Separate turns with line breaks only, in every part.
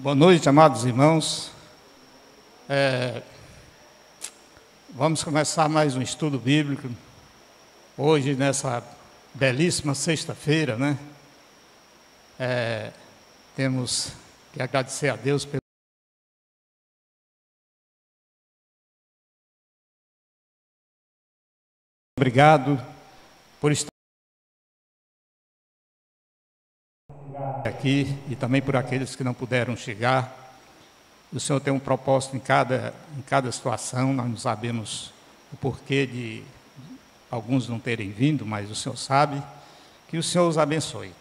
Boa noite, amados irmãos. Vamos começar mais um estudo bíblico, hoje nessa belíssima sexta-feira, né? Temos que agradecer a Deus pelo... Obrigado por estar aqui e também por aqueles que não puderam chegar. O Senhor tem um propósito em cada situação. Nós não sabemos o porquê de alguns não terem vindo, mas o Senhor sabe. Que o Senhor os abençoe.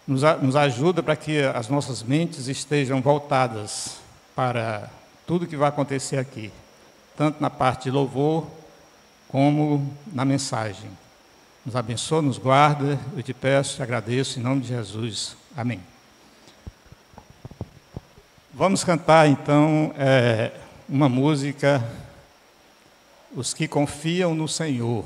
Nos ajuda para que as nossas mentes estejam voltadas para tudo que vai acontecer aqui, tanto na parte de louvor como na mensagem. Nos abençoa, nos guarda, eu te peço, te agradeço, em nome de Jesus. Amém. Vamos cantar, então, uma música, Os que Confiam no Senhor.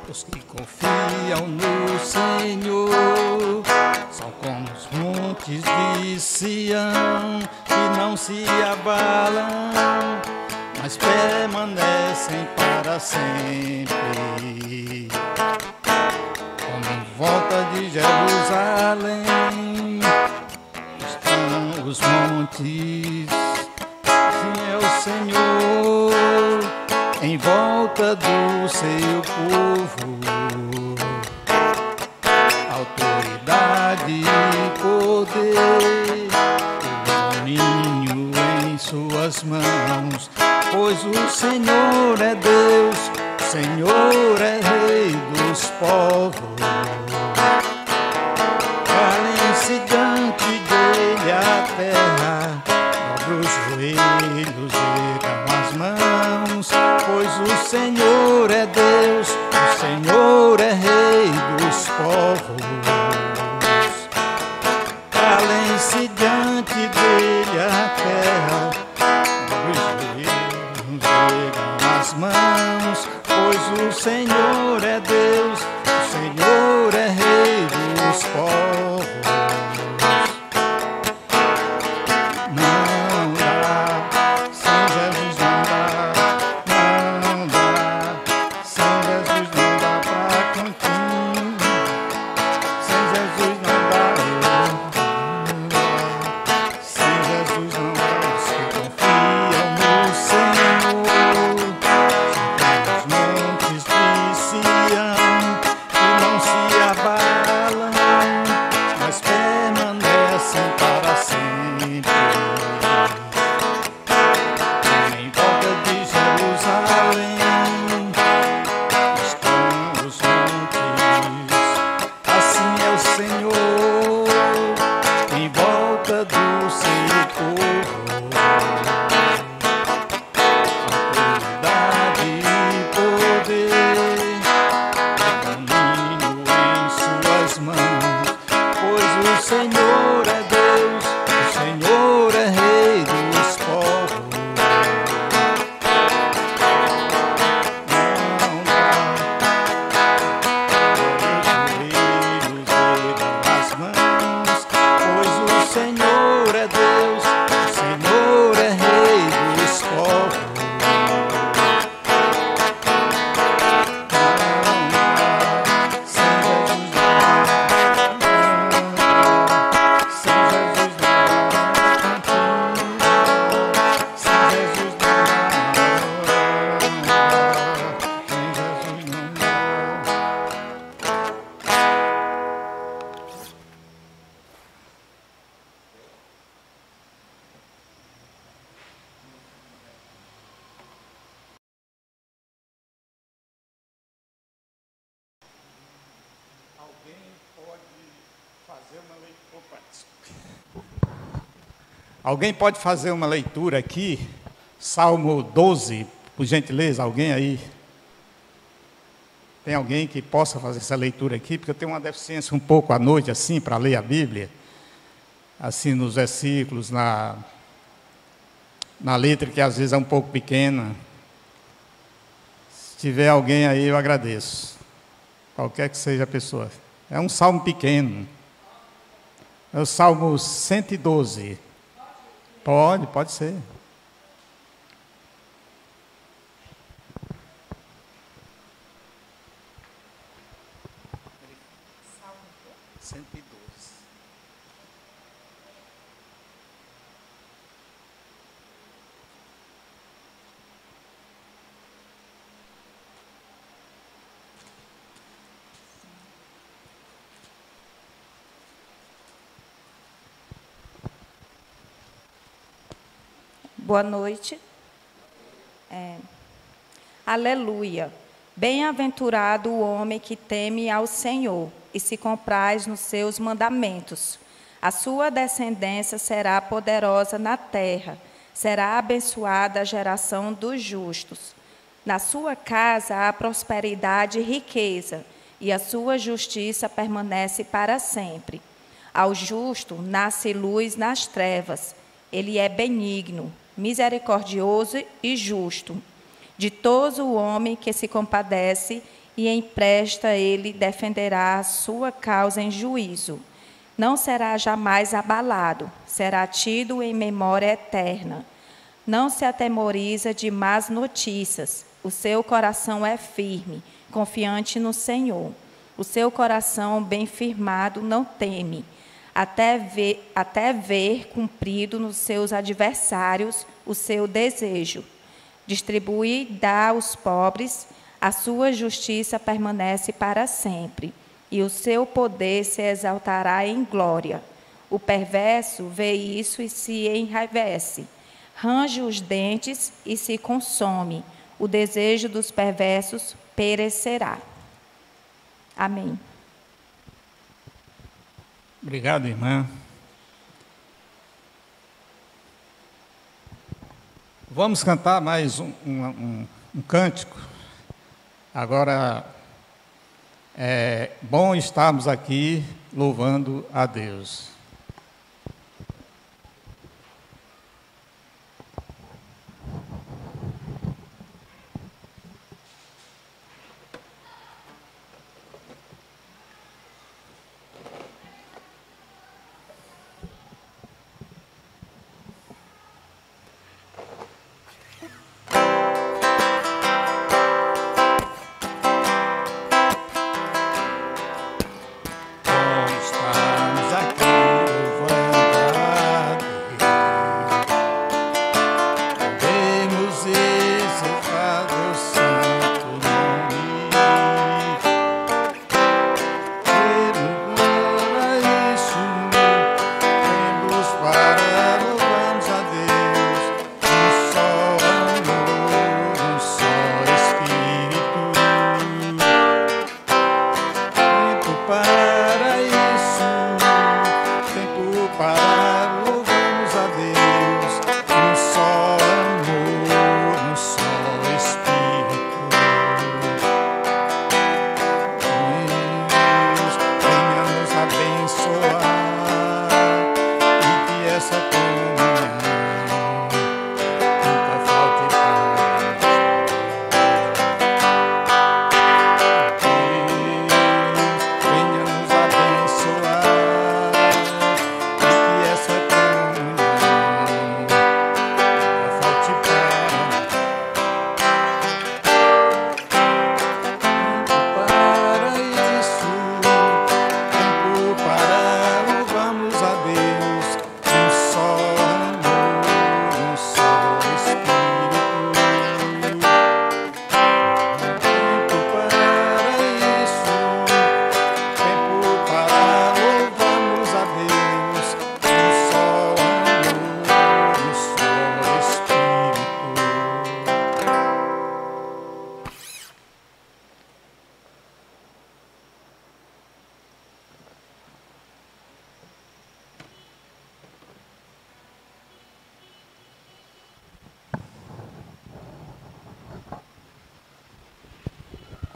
Os que confiam no Senhor são como os montes de Sião, que não se abalam, mas permanecem para sempre. Como em volta de Jerusalém estão os montes, sim, é o Senhor em volta do seu povo, autoridade e poder, o domínio em suas mãos, pois o Senhor é Deus, o Senhor é Rei dos povos. Calem-se diante dele a terra, dobra os joelhos, ergam as mãos, pois o Senhor é Deus, o Senhor é Rei dos povos. Calem-se diante diante dele a terra, os joelhos erguam as mãos, pois o Senhor é Deus, o Senhor é Rei dos povos. Não dá, sem Jesus não dá, não dá, sem Jesus não dá pra continuar, sem Jesus não dá, sem Jesus não dá, os que confiam no Senhor, os montes de Sião, que não se abalam, mas permanecem para sempre. Em volta de Jerusalém estão os montes, assim é o Senhor, em volta do seu povo. Autoridade e poder, domínio em suas mãos, pois o Senhor é Deus, o Senhor é Rei dos povos. Não dá, os joelhos erguam as mãos, pois o Senhor é Deus, o Senhor é Rei dos povos. Alguém pode fazer uma leitura aqui, Salmo 12, por gentileza, alguém aí? Tem alguém que possa fazer essa leitura aqui? Porque eu tenho uma deficiência um pouco à noite, assim, para ler a Bíblia, assim, nos versículos, na letra que às vezes é um pouco pequena. Se tiver alguém aí, eu agradeço. Qualquer que seja a pessoa. É um salmo pequeno. É o Salmo 112. Pode ser. Salmo 112.
Boa noite. Aleluia. Bem-aventurado o homem que teme ao Senhor e se compraz nos seus mandamentos. A sua descendência será poderosa na terra, será abençoada a geração dos justos. Na sua casa há prosperidade e riqueza, e a sua justiça permanece para sempre. Ao justo nasce luz nas trevas. Ele é benigno, misericordioso e justo. Ditoso o homem que se compadece e empresta, ele defenderá a sua causa em juízo. Não será jamais abalado, será tido em memória eterna. Não se atemoriza de más notícias. O seu coração é firme, confiante no Senhor. O seu coração bem firmado não teme. Até ver cumprido nos seus adversários o seu desejo. Distribui e dá aos pobres, a sua justiça permanece para sempre, e o seu poder se exaltará em glória. O perverso vê isso e se enraivece, range os dentes e se consome. O desejo dos perversos perecerá. Amém.
Obrigado, irmã. Vamos cantar mais um cântico. Agora, é bom estarmos aqui louvando a Deus.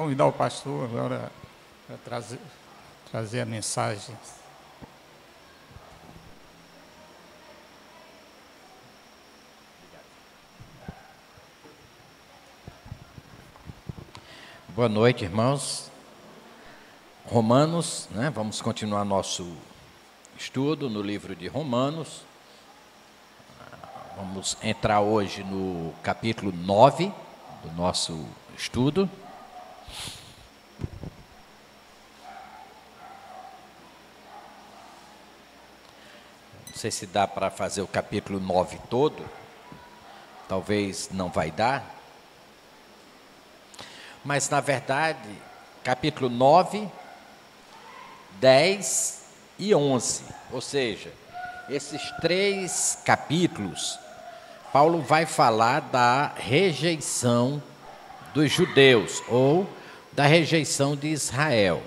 convidar o pastor agora para trazer a mensagem.
Boa noite, irmãos. Romanos, né? Vamos continuar nosso estudo no livro de Romanos. Vamos entrar hoje no capítulo 9 do nosso estudo. Não sei se dá para fazer o capítulo 9 todo. Talvez não vai dar. Mas, na verdade, capítulo 9, 10 e 11, ou seja, esses 3 capítulos, Paulo vai falar da rejeição dos judeus, ou da rejeição de Israel.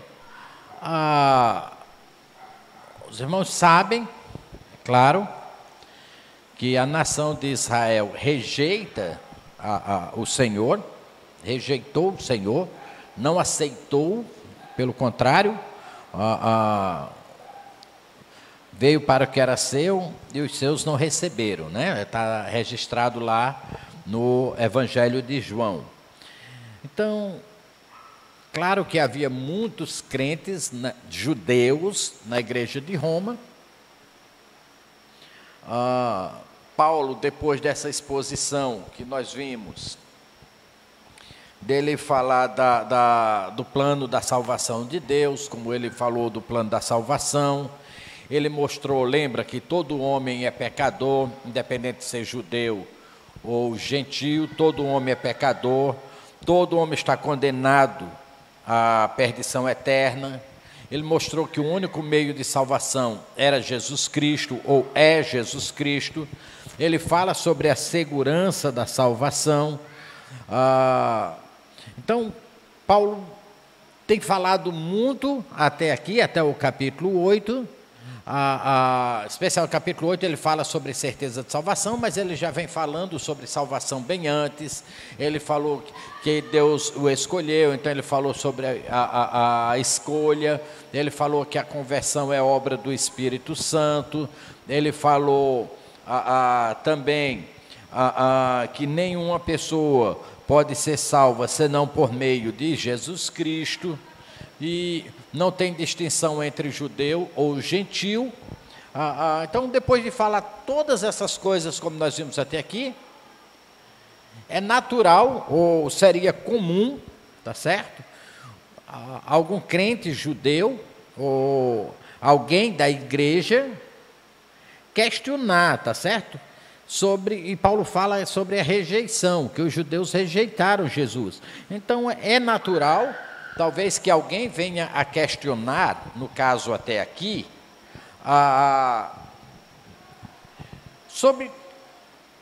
Os irmãos sabem, é claro, que a nação de Israel rejeita o Senhor, rejeitou o Senhor, não aceitou, pelo contrário, veio para o que era seu e os seus não receberam, né? Está registrado lá no Evangelho de João. Então, claro que havia muitos crentes judeus na igreja de Roma. Paulo, depois dessa exposição que nós vimos, dele falar do plano da salvação de Deus, como ele falou do plano da salvação, ele mostrou, lembra, que todo homem é pecador, independente de ser judeu ou gentil, todo homem é pecador, todo homem está condenado à perdição eterna. Ele mostrou que o único meio de salvação era Jesus Cristo, ou é Jesus Cristo. Ele fala sobre a segurança da salvação. Então, Paulo tem falado muito até aqui, até o capítulo 8, especial capítulo 8, ele fala sobre certeza de salvação, mas ele já vem falando sobre salvação bem antes. Ele falou que Deus o escolheu, então ele falou sobre a escolha, ele falou que a conversão é obra do Espírito Santo, ele falou também que nenhuma pessoa pode ser salva senão por meio de Jesus Cristo, e não tem distinção entre judeu ou gentil. Então, depois de falar todas essas coisas, como nós vimos até aqui, é natural, ou seria comum, tá certo? Algum crente judeu, ou alguém da igreja, questionar, tá certo? E Paulo fala sobre a rejeição, que os judeus rejeitaram Jesus. Então, é natural, talvez, que alguém venha a questionar, no caso até aqui, sobre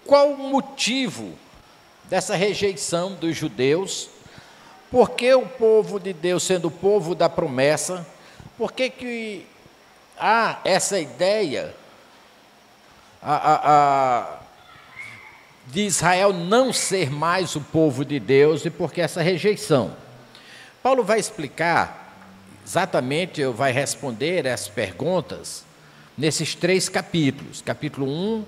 qual o motivo dessa rejeição dos judeus, por que o povo de Deus, sendo o povo da promessa, por que há essa ideia de Israel não ser mais o povo de Deus, e por que essa rejeição? Paulo vai explicar exatamente, vai responder as perguntas nesses 3 capítulos, capítulo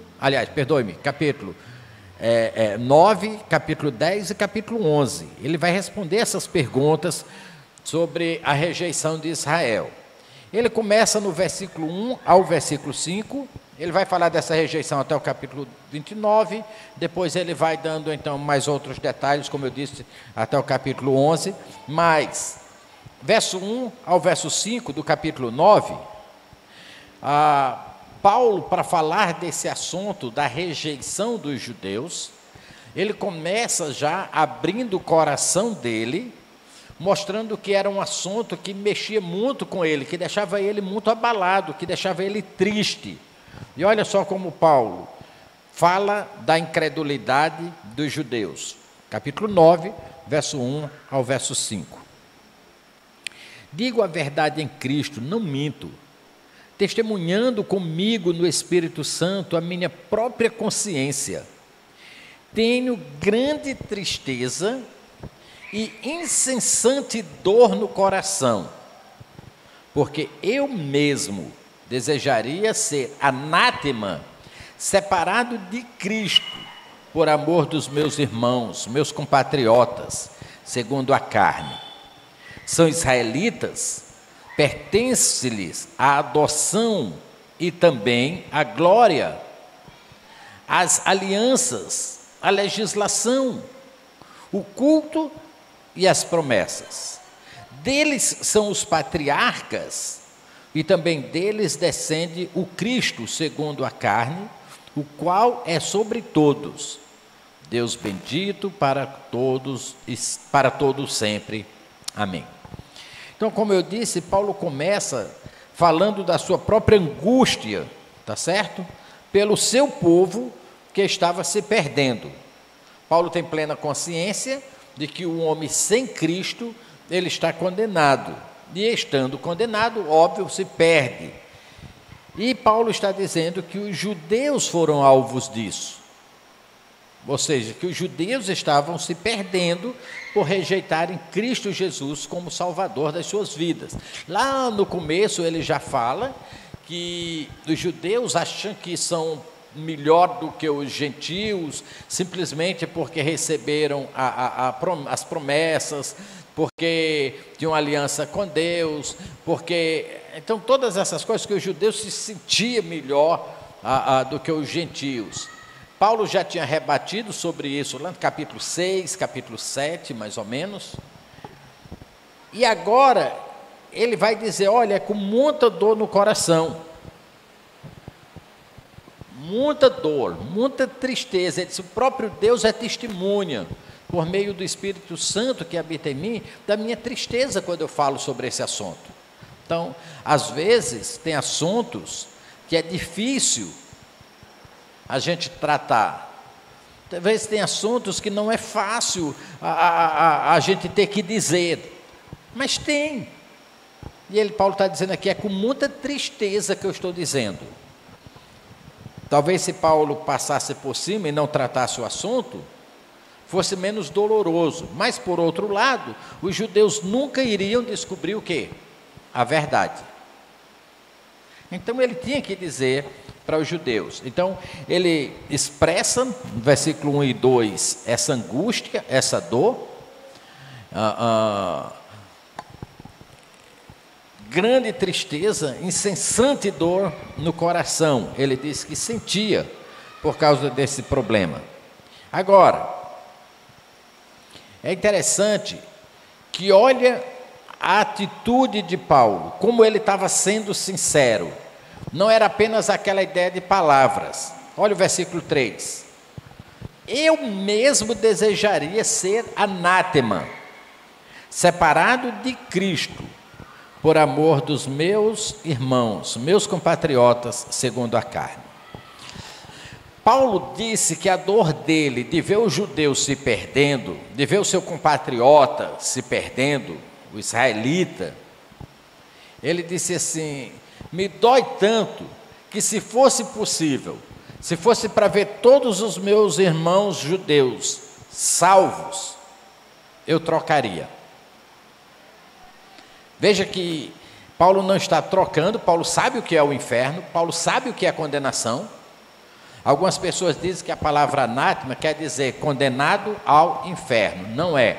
9, capítulo 10 e capítulo 11. Ele vai responder essas perguntas sobre a rejeição de Israel. Ele começa no versículo 1 ao versículo 5, ele vai falar dessa rejeição até o capítulo 29, depois ele vai dando então mais outros detalhes, como eu disse, até o capítulo 11, mas verso 1 ao verso 5 do capítulo 9, Paulo, para falar desse assunto da rejeição dos judeus, ele começa já abrindo o coração dele, mostrando que era um assunto que mexia muito com ele, que deixava ele muito abalado, que deixava ele triste. E olha só como Paulo fala da incredulidade dos judeus. Capítulo 9, verso 1 ao verso 5. Digo a verdade em Cristo, não minto, testemunhando comigo no Espírito Santo a minha própria consciência. Tenho grande tristeza e incessante dor no coração, porque eu mesmo desejaria ser anátema, separado de Cristo, por amor dos meus irmãos, meus compatriotas, segundo a carne. São israelitas, pertence-lhes a adoção e também a glória, as alianças, a legislação, o culto e as promessas. Deles são os patriarcas, e também deles descende o Cristo, segundo a carne, o qual é sobre todos. Deus bendito para todos sempre. Amém. Então, como eu disse, Paulo começa falando da sua própria angústia, tá certo? Pelo seu povo que estava se perdendo. Paulo tem plena consciência de que o homem sem Cristo, ele está condenado. E estando condenado, óbvio, se perde. E Paulo está dizendo que os judeus foram alvos disso. Ou seja, que os judeus estavam se perdendo por rejeitarem Cristo Jesus como Salvador das suas vidas. Lá no começo ele já fala que os judeus acham que são melhor do que os gentios, simplesmente porque receberam as promessas, porque tinham aliança com Deus, porque... Então, todas essas coisas que os judeus se sentiam melhor do que os gentios. Paulo já tinha rebatido sobre isso lá no capítulo 6, capítulo 7, mais ou menos. E agora, ele vai dizer, olha, com muita dor no coração. Muita dor, muita tristeza. Ele disse, o próprio Deus é testemunha, por meio do Espírito Santo que habita em mim, da minha tristeza quando eu falo sobre esse assunto. Então, às vezes, tem assuntos que é difícil a gente tratar. Talvez tem assuntos que não é fácil a gente ter que dizer, mas tem. E Paulo está dizendo aqui, é com muita tristeza que eu estou dizendo. Talvez se Paulo passasse por cima e não tratasse o assunto, fosse menos doloroso. Mas, por outro lado, os judeus nunca iriam descobrir o quê? A verdade. Então, ele tinha que dizer para os judeus. Então, ele expressa, no versículo 1 e 2, essa angústia, essa dor, grande tristeza, incessante dor no coração. Ele disse que sentia por causa desse problema. Agora, é interessante que olha a atitude de Paulo, como ele estava sendo sincero. Não era apenas aquela ideia de palavras. Olha o versículo 3. Eu mesmo desejaria ser anátema, separado de Cristo, por amor dos meus irmãos, meus compatriotas, segundo a carne. Paulo disse que a dor dele de ver os judeus se perdendo, de ver o seu compatriota se perdendo, o israelita, ele disse assim, me dói tanto que se fosse possível, se fosse para ver todos os meus irmãos judeus salvos, eu trocaria. Veja que Paulo não está trocando, Paulo sabe o que é o inferno, Paulo sabe o que é a condenação. Algumas pessoas dizem que a palavra anátema quer dizer condenado ao inferno. Não é.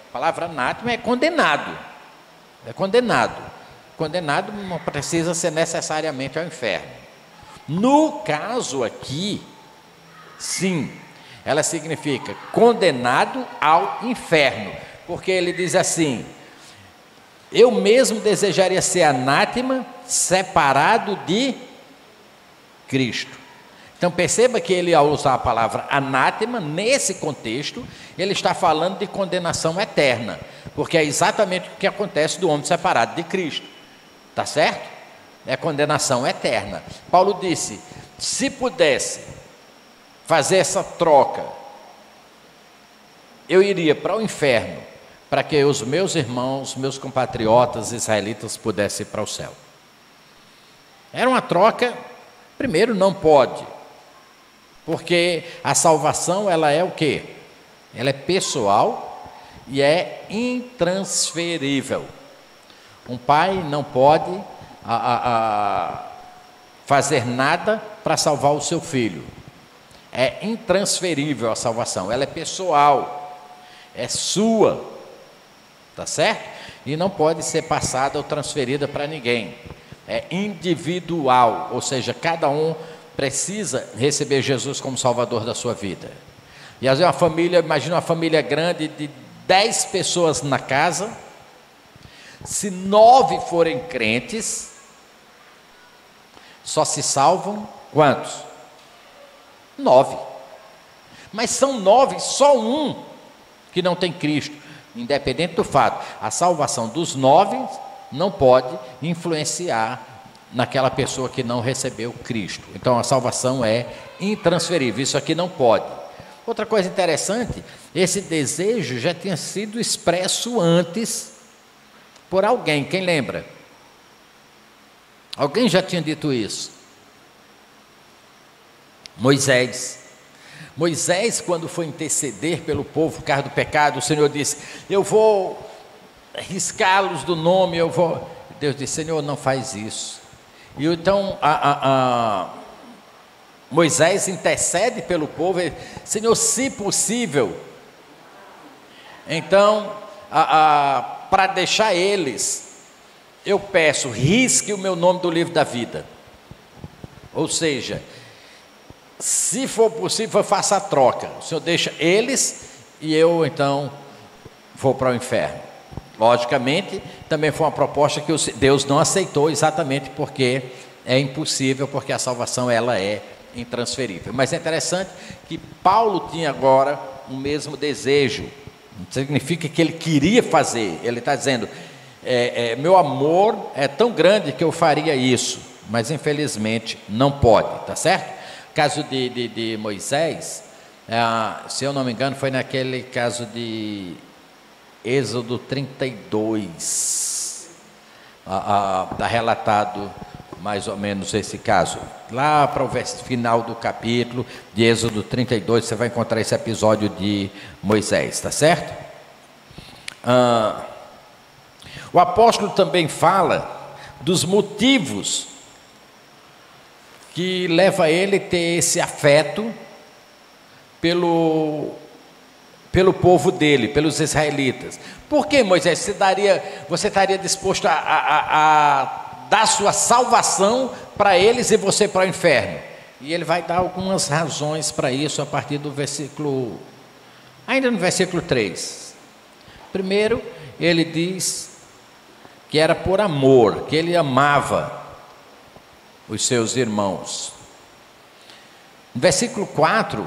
A palavra anátema é condenado. É condenado. Condenado não precisa ser necessariamente ao inferno. No caso aqui, sim, ela significa condenado ao inferno. Porque ele diz assim, eu mesmo desejaria ser anátema, separado de Cristo. Então perceba que ele, ao usar a palavra anátema, nesse contexto, ele está falando de condenação eterna, porque é exatamente o que acontece do homem separado de Cristo, está certo? É condenação eterna. Paulo disse, se pudesse fazer essa troca, eu iria para o inferno, para que os meus irmãos, meus compatriotas israelitas pudessem ir para o céu. Era uma troca, primeiro não pode, porque a salvação ela é o quê? Ela é pessoal e é intransferível. Um pai não pode fazer nada para salvar o seu filho. É intransferível a salvação, ela é pessoal, é sua, tá certo? E não pode ser passada ou transferida para ninguém. É individual, ou seja, cada um precisa receber Jesus como Salvador da sua vida. E às vezes uma família, imagina uma família grande de 10 pessoas na casa, se 9 forem crentes, só se salvam quantos? 9. Mas são 9, só um que não tem Cristo. Independente do fato, a salvação dos 9 não pode influenciar naquela pessoa que não recebeu Cristo. Então a salvação é intransferível, isso aqui não pode. Outra coisa interessante, esse desejo já tinha sido expresso antes por alguém, quem lembra? Alguém já tinha dito isso? Moisés, quando foi interceder pelo povo por causa do pecado, o Senhor disse: eu vou riscá-los do nome, Deus disse: Senhor, não faz isso. E então Moisés intercede pelo povo, Senhor, se possível, então, para deixar eles, eu peço, risque o meu nome do livro da vida. Ou seja, se for possível, eu faço a troca. O Senhor deixa eles e eu então vou para o inferno. Logicamente, também foi uma proposta que Deus não aceitou, exatamente porque é impossível, porque a salvação ela é intransferível. Mas é interessante que Paulo tinha agora o mesmo desejo. Não significa que ele queria fazer. Ele está dizendo: meu amor é tão grande que eu faria isso, mas infelizmente não pode, tá certo? Caso de Moisés, se eu não me engano, foi naquele caso de Êxodo 32, está relatado mais ou menos esse caso. Lá para o final do capítulo de Êxodo 32, você vai encontrar esse episódio de Moisés, tá certo? O apóstolo também fala dos motivos que leva ele a ter esse afeto pelo povo dele, pelos israelitas. Por que, Moisés, você estaria disposto a dar sua salvação para eles e você para o inferno? E ele vai dar algumas razões para isso a partir do versículo, ainda no versículo 3. Primeiro, ele diz que era por amor, que ele amava os seus irmãos. No versículo 4,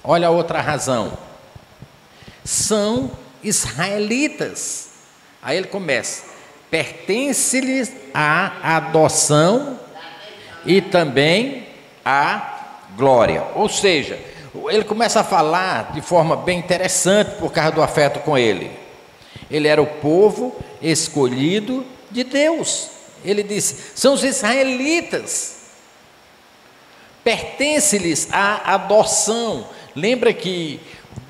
olha a outra razão: são israelitas. Aí ele começa: pertence-lhes a adoção e também a glória. Ou seja, ele começa a falar de forma bem interessante por causa do afeto com ele. Ele era o povo escolhido de Deus. Ele disse: são os israelitas, pertence-lhes a adoção. Lembra que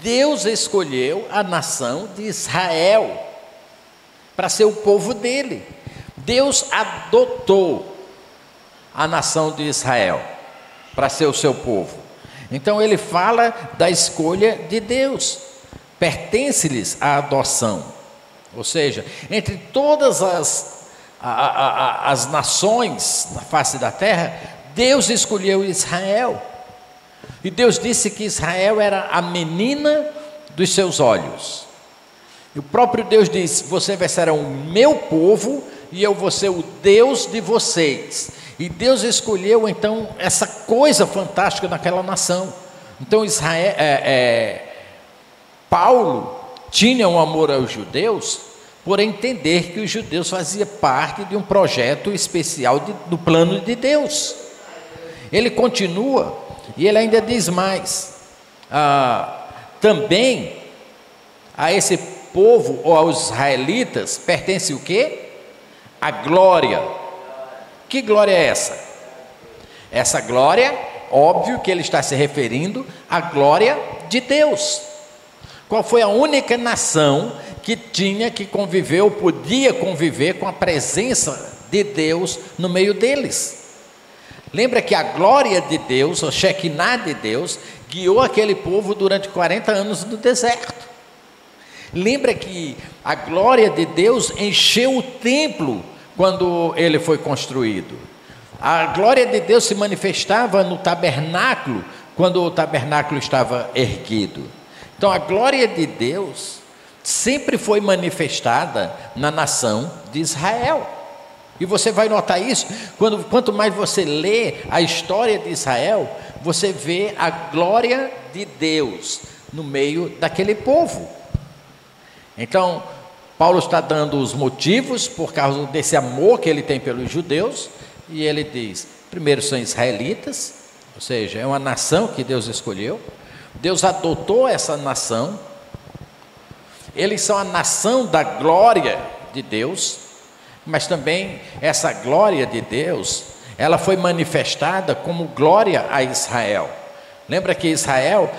Deus escolheu a nação de Israel para ser o povo dele. Deus adotou a nação de Israel para ser o seu povo. Então ele fala da escolha de Deus, pertence-lhes a adoção. Ou seja, entre todas as nações na face da terra, Deus escolheu Israel. E Deus disse que Israel era a menina dos seus olhos. E o próprio Deus disse: vocês serão o meu povo e eu vou ser o Deus de vocês. E Deus escolheu então essa coisa fantástica naquela nação. Então Paulo tinha um amor aos judeus por entender que os judeus faziam parte de um projeto especial do plano de Deus. Ele continua e ele ainda diz mais: também a esse povo ou aos israelitas pertence o quê? A glória. Que glória é essa? Essa glória, óbvio que ele está se referindo à glória de Deus. Qual foi a única nação que tinha que conviver, ou podia conviver com a presença de Deus no meio deles? Lembra que a glória de Deus, a Shekinah de Deus, guiou aquele povo durante 40 anos no deserto. Lembra que a glória de Deus encheu o templo quando ele foi construído. A glória de Deus se manifestava no tabernáculo, quando o tabernáculo estava erguido. Então a glória de Deus sempre foi manifestada na nação de Israel. E você vai notar isso, quanto mais você lê a história de Israel, você vê a glória de Deus no meio daquele povo. Então, Paulo está dando os motivos por causa desse amor que ele tem pelos judeus, e ele diz, primeiro são israelitas, ou seja, é uma nação que Deus escolheu, Deus adotou essa nação, eles são a nação da glória de Deus, mas também essa glória de Deus, ela foi manifestada como glória a Israel. Lembra que Israel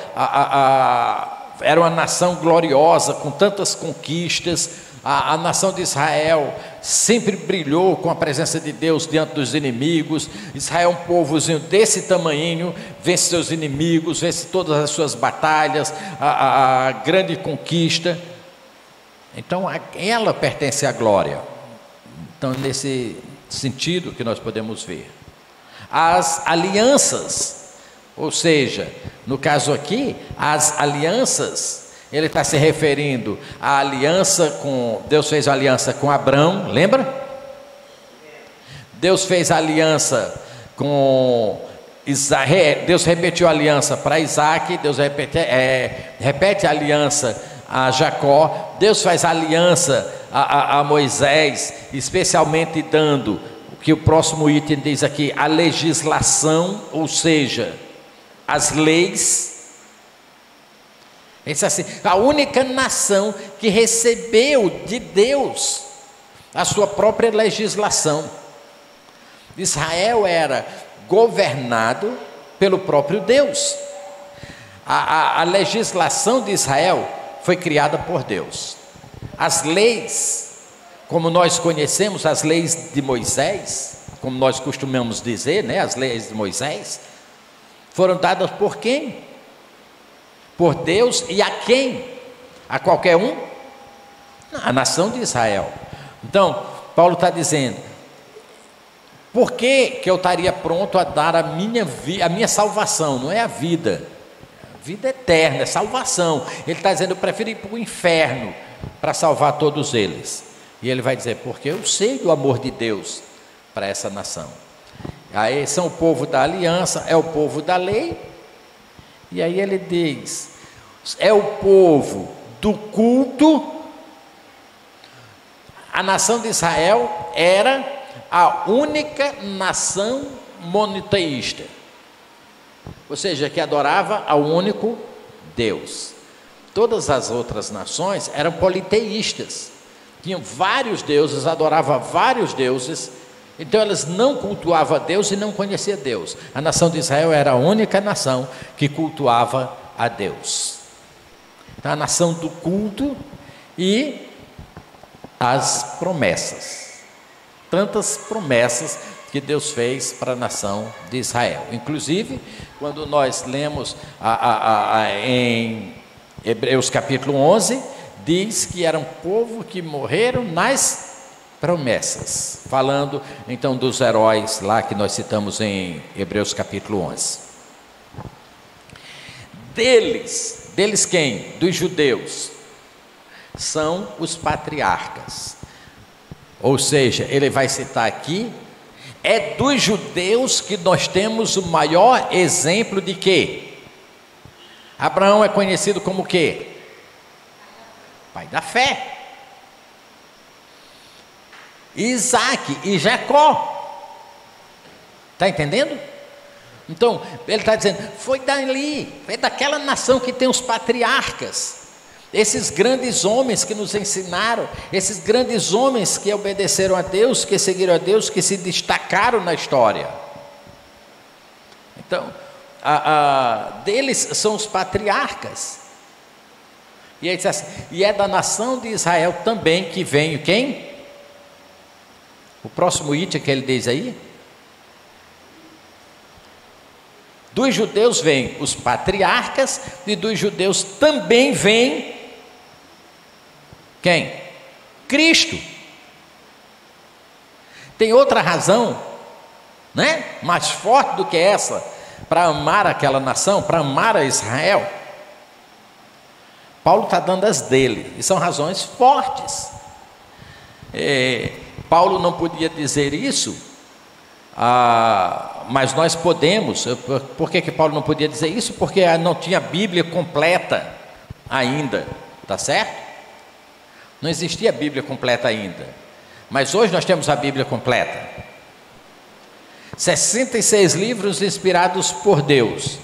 era uma nação gloriosa, com tantas conquistas, a nação de Israel sempre brilhou com a presença de Deus diante dos inimigos. Israel é um povozinho desse tamanhinho, vence seus inimigos, vence todas as suas batalhas, a grande conquista. Então ela pertence à glória. Então, nesse sentido que nós podemos ver. As alianças, ou seja, no caso aqui, as alianças, ele está se referindo à aliança com, Deus fez a aliança com Abraão, lembra? Deus fez a aliança com Isaac, Deus repetiu a aliança para Isaac, Deus repete a aliança a Jacó, Deus faz aliança a Moisés, especialmente dando o que o próximo item diz aqui, a legislação, ou seja, as leis. Ele diz assim, a única nação que recebeu de Deus a sua própria legislação. Israel era governado pelo próprio Deus. A legislação de Israel foi criada por Deus. As leis, como nós conhecemos as leis de Moisés, como nós costumamos dizer, né, as leis de Moisés, foram dadas por quem? Por Deus, e a quem? A qualquer um? A nação de Israel. Então, Paulo está dizendo, por que eu estaria pronto a dar a minha salvação? Não é a vida eterna, é salvação. Ele está dizendo, eu prefiro ir para o inferno para salvar todos eles. E ele vai dizer, porque eu sei do amor de Deus para essa nação. Aí são o povo da aliança, é o povo da lei. E aí ele diz, é o povo do culto. A nação de Israel era a única nação monoteísta, ou seja, que adorava ao único Deus. Todas as outras nações eram politeístas, tinham vários deuses, adoravam vários deuses, então elas não cultuavam a Deus e não conheciam Deus. A nação de Israel era a única nação que cultuava a Deus. Então, a nação do culto e as promessas, tantas promessas que Deus fez para a nação de Israel. Inclusive, quando nós lemos em Hebreus capítulo 11, diz que era um povo que morreram nas promessas, falando então dos heróis lá que nós citamos em Hebreus capítulo 11. Deles quem? Dos judeus. São os patriarcas. Ou seja, ele vai citar aqui, é dos judeus que nós temos o maior exemplo de quê? Abraão é conhecido como o quê? Pai da fé. Isaac e Jacó. Está entendendo? Então, ele está dizendo, foi dali, foi daquela nação que tem os patriarcas. Esses grandes homens que nos ensinaram, esses grandes homens que obedeceram a Deus, que seguiram a Deus, que se destacaram na história. Então, deles são os patriarcas. E ele diz assim: e é da nação de Israel também que vem quem? O próximo item que ele diz aí: dos judeus vêm os patriarcas, e dos judeus também vem quem? Cristo. Tem outra razão, né? Mais forte do que essa, para amar aquela nação, para amar a Israel. Paulo está dando as dele, e são razões fortes. Paulo não podia dizer isso, mas nós podemos. Por que Paulo não podia dizer isso? Porque não tinha Bíblia completa ainda, tá certo? Não existia Bíblia completa ainda, mas hoje nós temos a Bíblia completa. 66 livros inspirados por Deus,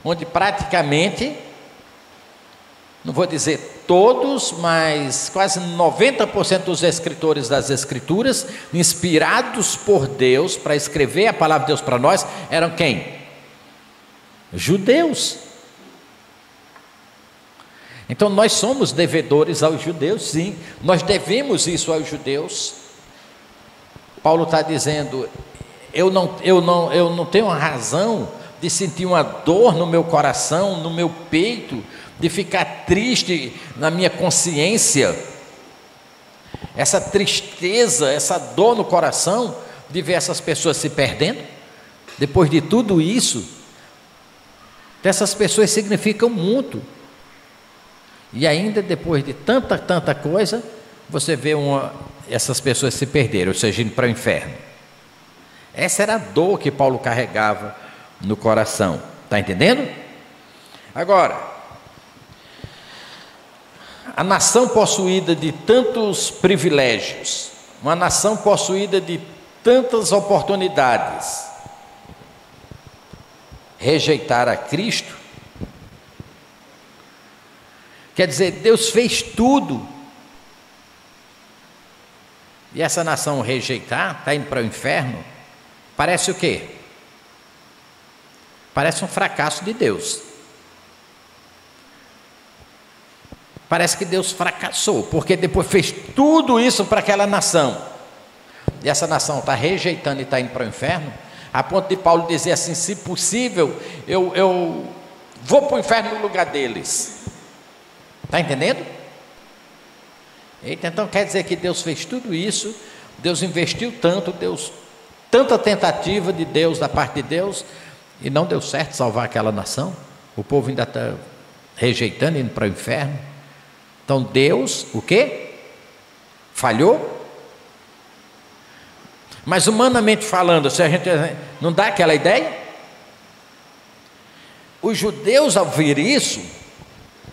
onde praticamente, não vou dizer todos, mas quase 90% dos escritores das Escrituras, inspirados por Deus para escrever a palavra de Deus para nós, eram quem? Judeus. Então nós somos devedores aos judeus, sim, nós devemos isso aos judeus. Paulo está dizendo: eu não tenho razão de sentir uma dor no meu coração, no meu peito, de ficar triste na minha consciência, essa tristeza, essa dor no coração de ver essas pessoas se perdendo. Depois de tudo isso, essas pessoas significam muito, e ainda depois de tanta coisa, você vê essas pessoas se perderem, ou seja, indo para o inferno. Essa era a dor que Paulo carregava no coração, está entendendo? Agora, a nação possuída de tantos privilégios, uma nação possuída de tantas oportunidades, rejeitar a Cristo, quer dizer, Deus fez tudo, e essa nação rejeitar, está indo para o inferno, parece o quê? Parece um fracasso de Deus. Parece que Deus fracassou, porque depois fez tudo isso para aquela nação, e essa nação está rejeitando e está indo para o inferno, a ponto de Paulo dizer assim: se possível, eu vou para o inferno no lugar deles. Está entendendo? Eita, então quer dizer que Deus fez tudo isso, Deus investiu tanto, tanta tentativa de Deus, da parte de Deus, e não deu certo salvar aquela nação. O povo ainda está rejeitando, indo para o inferno. Então Deus, o quê? Falhou? Mas humanamente falando, se a gente não dá aquela ideia, os judeus, ao ver isso,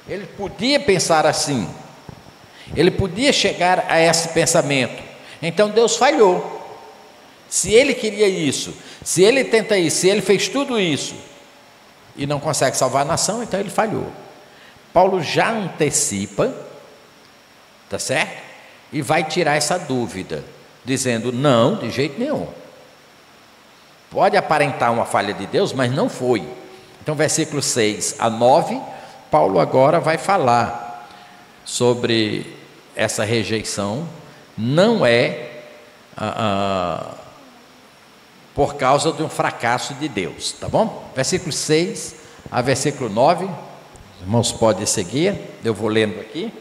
ele podia pensar assim, ele podia chegar a esse pensamento: então Deus falhou. Se ele queria isso, se ele tenta isso, se ele fez tudo isso e não consegue salvar a nação, então ele falhou. Paulo já antecipa, tá certo? E vai tirar essa dúvida, dizendo: não, de jeito nenhum. Pode aparentar uma falha de Deus, mas não foi. Então, versículos 6 a 9, Paulo agora vai falar sobre essa rejeição. Não é por causa de um fracasso de Deus, tá bom? Versículo 6 a versículo 9, os irmãos podem seguir, eu vou lendo aqui.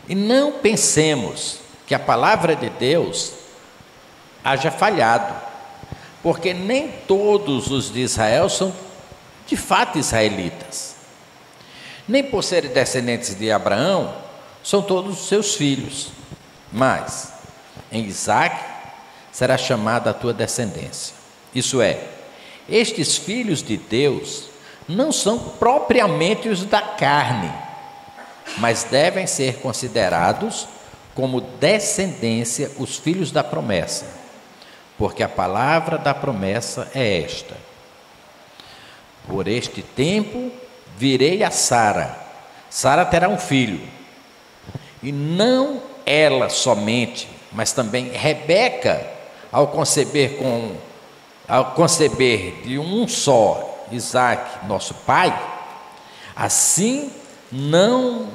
E não pensemos que a palavra de Deus haja falhado, porque nem todos os de Israel são de fato israelitas, nem por serem descendentes de Abraão são todos os seus filhos, mas em Isaque será chamada a tua descendência. Isso é, estes filhos de Deus não são propriamente os da carne, mas devem ser considerados como descendência os filhos da promessa, porque a palavra da promessa é esta: por este tempo virei a Sara, Sara terá um filho, e não ela somente, mas também Rebeca, ao conceber de um só Isaque, nosso pai, Assim não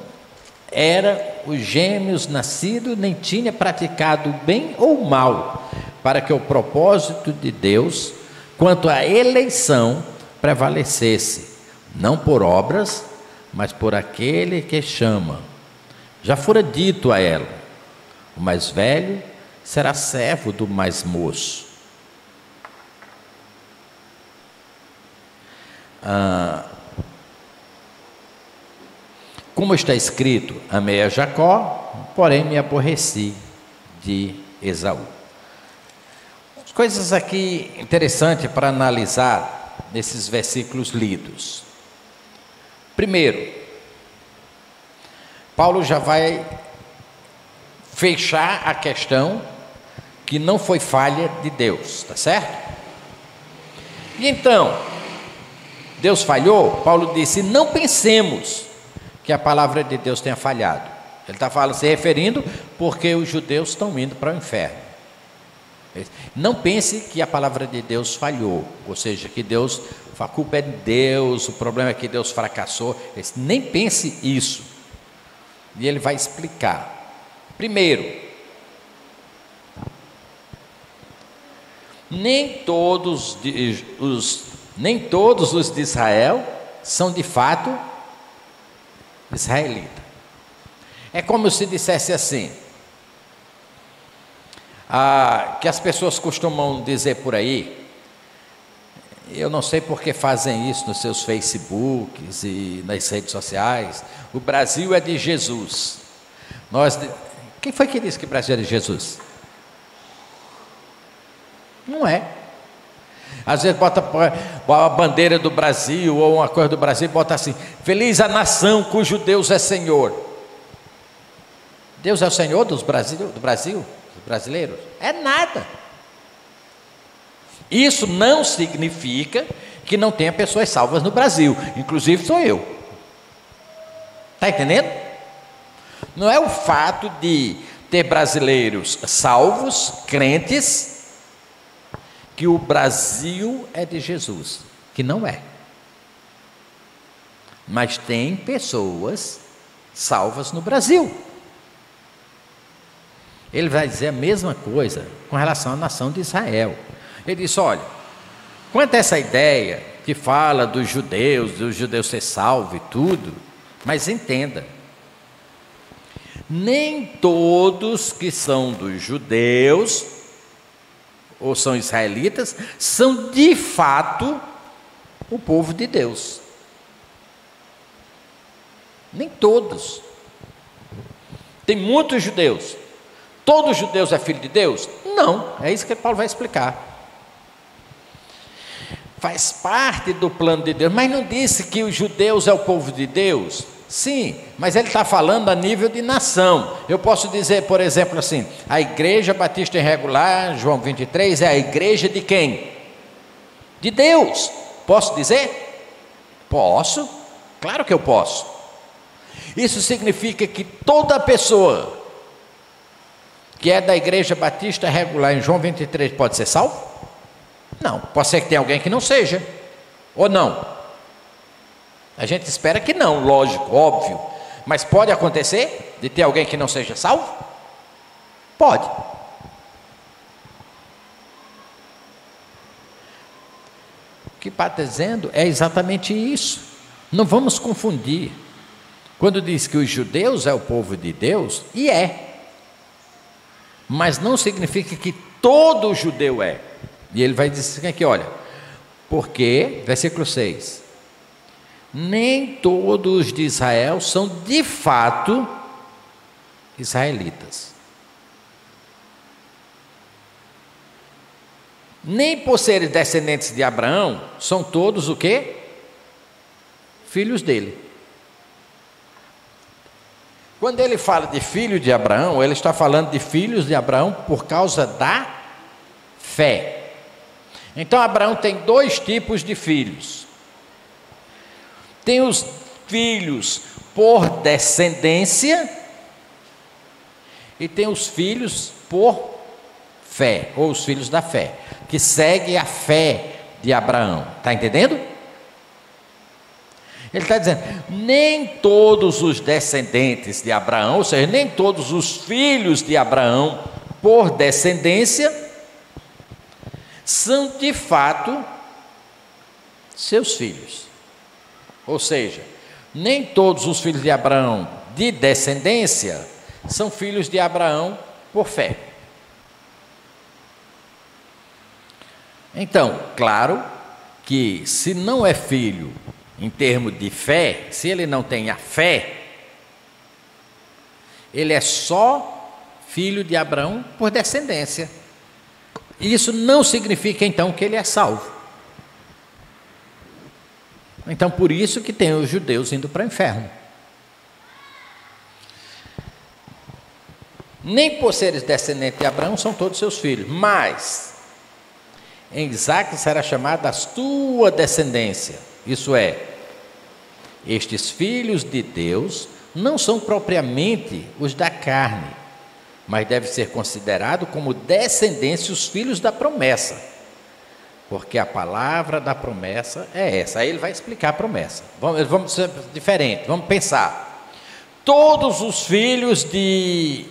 era os gêmeos nascidos, nem tinha praticado bem ou mal, para que o propósito de Deus quanto à eleição prevalecesse, não por obras, mas por aquele que chama. Já fora dito a ela: o mais velho será servo do mais moço. Como está escrito: amei a Jacó, porém me aborreci de Esaú. Coisas aqui interessantes para analisar nesses versículos lidos. Primeiro, Paulo já vai fechar a questão que não foi falha de Deus, tá certo? E então, Deus falhou? Paulo disse: não pensemos que a palavra de Deus tenha falhado. Ele está se referindo porque os judeus estão indo para o inferno. Não pense que a palavra de Deus falhou, ou seja, que Deus, a culpa é de Deus, o problema é que Deus fracassou. Nem pense isso. E ele vai explicar. Primeiro, nem todos os de Israel são de fato israelitas. É como se dissesse assim, que as pessoas costumam dizer por aí, eu não sei por que fazem isso nos seus Facebooks e nas redes sociais: o Brasil é de Jesus. Quem foi que disse que o Brasil é de Jesus? Não é. Às vezes bota a bandeira do Brasil ou uma coisa do Brasil, bota assim: feliz a nação cujo Deus é Senhor. Deus é o Senhor do Brasil, dos brasileiros? É nada. Isso não significa que não tenha pessoas salvas no Brasil, inclusive sou eu. Está entendendo? Não é o fato de ter brasileiros salvos, crentes, que o Brasil é de Jesus, que não é. Mas tem pessoas salvas no Brasil. Ele vai dizer a mesma coisa com relação à nação de Israel. Ele disse: olha, quanto a essa ideia que fala dos judeus ser salvos e tudo, mas entenda, nem todos que são dos judeus ou são israelitas são de fato o povo de Deus. Nem todos. Tem muitos judeus. Todos os judeus é filho de Deus? Não, é isso que Paulo vai explicar. Faz parte do plano de Deus, mas não disse que os judeus é o povo de Deus? Sim, mas ele está falando a nível de nação. Eu posso dizer, por exemplo, assim: a Igreja Batista Irregular, João 23, é a igreja de quem? De Deus. Posso dizer? Posso, claro que eu posso. Isso significa que toda pessoa que é da Igreja Batista Regular em João 23 pode ser salvo? Não, pode ser que tenha alguém que não seja, ou não. A gente espera que não, lógico, óbvio, mas pode acontecer de ter alguém que não seja salvo? Pode. O que Paulo está dizendo é exatamente isso. Não vamos confundir. Quando diz que os judeus é o povo de Deus, e é. Mas não significa que todo judeu é. E ele vai dizer aqui, olha, porque, versículo 6, nem todos de Israel são de fato israelitas. Nem por serem descendentes de Abraão, são todos o quê? Filhos dele. Quando ele fala de filho de Abraão, ele está falando de filhos de Abraão por causa da fé. Então Abraão tem dois tipos de filhos. Tem os filhos por descendência e tem os filhos por fé, ou os filhos da fé, que seguem a fé de Abraão. Está entendendo? Ele está dizendo, nem todos os descendentes de Abraão, ou seja, nem todos os filhos de Abraão, por descendência, são de fato seus filhos. Ou seja, nem todos os filhos de Abraão de descendência são filhos de Abraão por fé. Então, claro que se não é filho em termos de fé, se ele não tem a fé, ele é só filho de Abraão por descendência. Isso não significa então que ele é salvo. Então, por isso que tem os judeus indo para o inferno. Nem por seres descendentes de Abraão são todos seus filhos, mas em Isaque será chamada a tua descendência. Isso é, estes filhos de Deus não são propriamente os da carne, mas deve ser considerado como descendência os filhos da promessa. Porque a palavra da promessa é essa. Aí ele vai explicar a promessa. Vamos ser diferente, vamos pensar. Todos os filhos de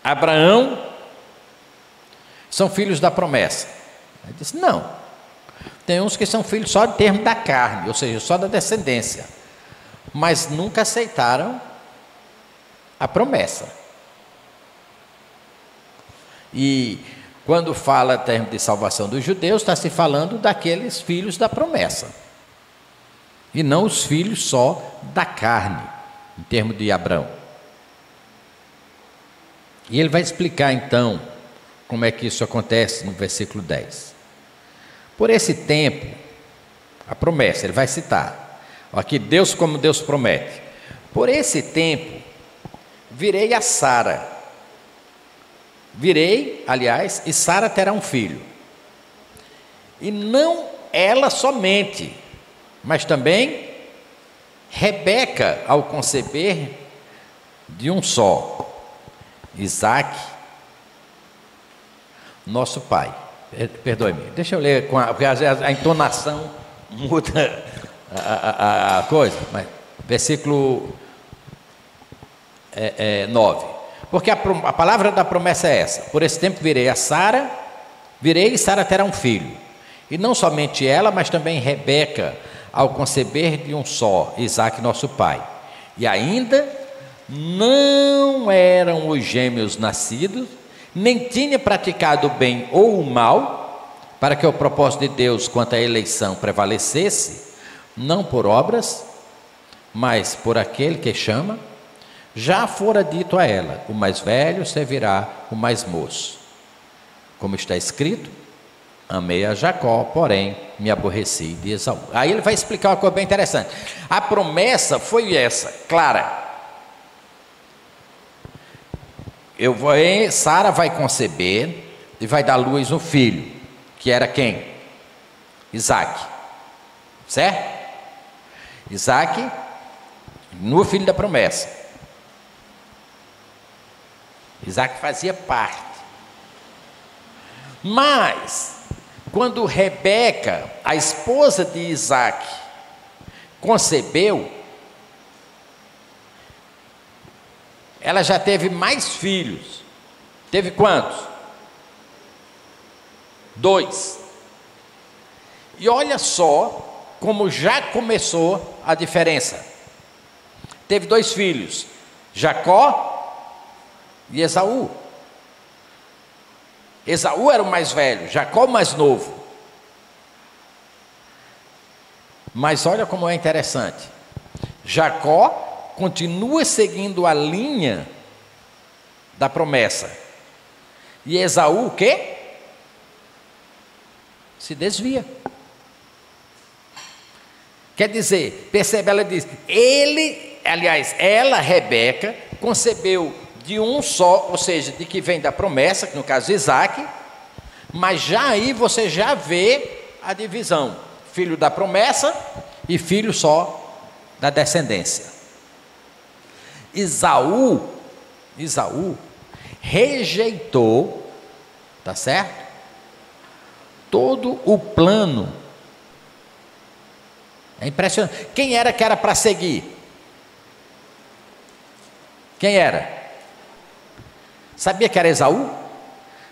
Abraão são filhos da promessa. Ele disse, não. Tem uns que são filhos só em termos da carne, ou seja, só da descendência. Mas nunca aceitaram a promessa. E quando fala em termos de salvação dos judeus, está se falando daqueles filhos da promessa. E não os filhos só da carne, em termos de Abraão. E ele vai explicar então como é que isso acontece no versículo 10. Por esse tempo, a promessa, ele vai citar. Aqui, Deus como Deus promete. Por esse tempo, virei a Sara. Virei, aliás, e Sara terá um filho. E não ela somente, mas também Rebeca, ao conceber de um só, Isaque, nosso pai. Perdoe-me, deixa eu ler, porque às vezes a entonação muda a coisa. Mas, versículo 9. Porque a palavra da promessa é essa: por esse tempo virei a Sara, virei e Sara terá um filho. E não somente ela, mas também Rebeca, ao conceber de um só, Isaque, nosso pai. E ainda não eram os gêmeos nascidos, nem tinha praticado o bem ou o mal, para que o propósito de Deus quanto à eleição prevalecesse, não por obras, mas por aquele que chama. Já fora dito a ela, o mais velho servirá o mais moço. Como está escrito, amei a Jacó, porém me aborreci de Esaú. Aí ele vai explicar uma coisa bem interessante. A promessa foi essa, clara. Sara vai conceber e vai dar à luz um filho, que era quem? Isaque. Certo? Isaque, no filho da promessa. Isaque fazia parte. Mas, quando Rebeca, a esposa de Isaque, concebeu, ela já teve mais filhos. Teve quantos? 2. E olha só como já começou a diferença. Teve 2 filhos, Jacó e Esaú. Esaú era o mais velho, Jacó o mais novo. Mas olha como é interessante. Jacó continua seguindo a linha da promessa. E Esaú o quê? Se desvia. Quer dizer, percebe, ela diz, ela, Rebeca, concebeu de um só, ou seja, de que vem da promessa, que no caso Isaque, mas já aí você já vê a divisão, filho da promessa e filho só da descendência. Esaú rejeitou, tá certo? Todo o plano É impressionante. Quem era que era para seguir? Quem era? Sabia que era Esaú?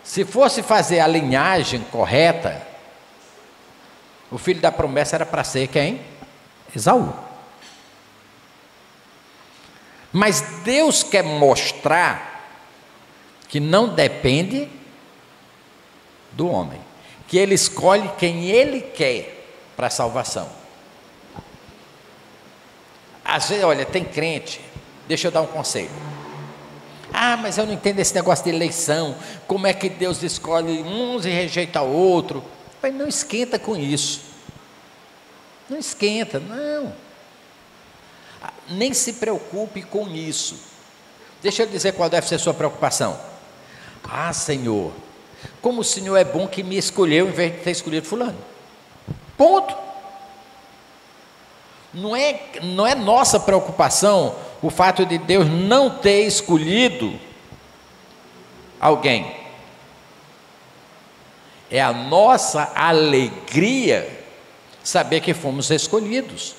Se fosse fazer a linhagem correta, o filho da promessa era para ser quem? Esaú. Mas Deus quer mostrar que não depende do homem, que Ele escolhe quem Ele quer para a salvação. Às vezes, olha, tem crente, deixa eu dar um conselho. Ah, mas eu não entendo esse negócio de eleição, como é que Deus escolhe uns e rejeita outro. Mas não esquenta com isso. Não esquenta, não. Nem se preocupe com isso. Deixa eu dizer qual deve ser a sua preocupação. Ah, Senhor, como o Senhor é bom que me escolheu em vez de ter escolhido fulano. Ponto. Não é nossa preocupação o fato de Deus não ter escolhido alguém. É a nossa alegria saber que fomos escolhidos.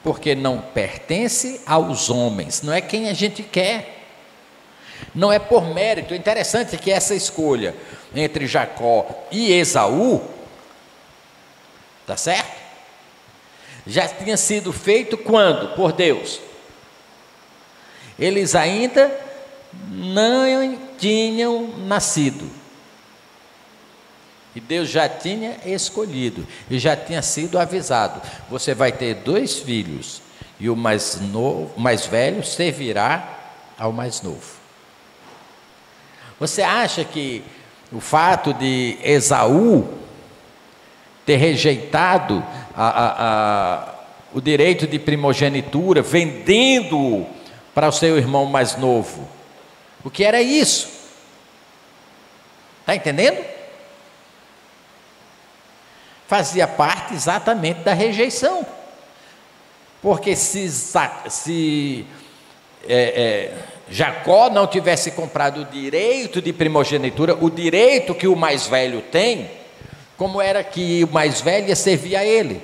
Porque não pertence aos homens, não é quem a gente quer. Não é por mérito. É interessante que essa escolha entre Jacó e Esaú, tá certo? Já tinha sido feito quando? Por Deus. Eles ainda não tinham nascido. E Deus já tinha escolhido e já tinha sido avisado: você vai ter 2 filhos e o mais velho servirá ao mais novo. Você acha que o fato de Esaú ter rejeitado o direito de primogenitura, vendendo-o para o seu irmão mais novo, o que era isso? Está entendendo? Fazia parte exatamente da rejeição. Porque se Jacó não tivesse comprado o direito de primogenitura, o direito que o mais velho tem, como era que o mais velho ia servir a ele?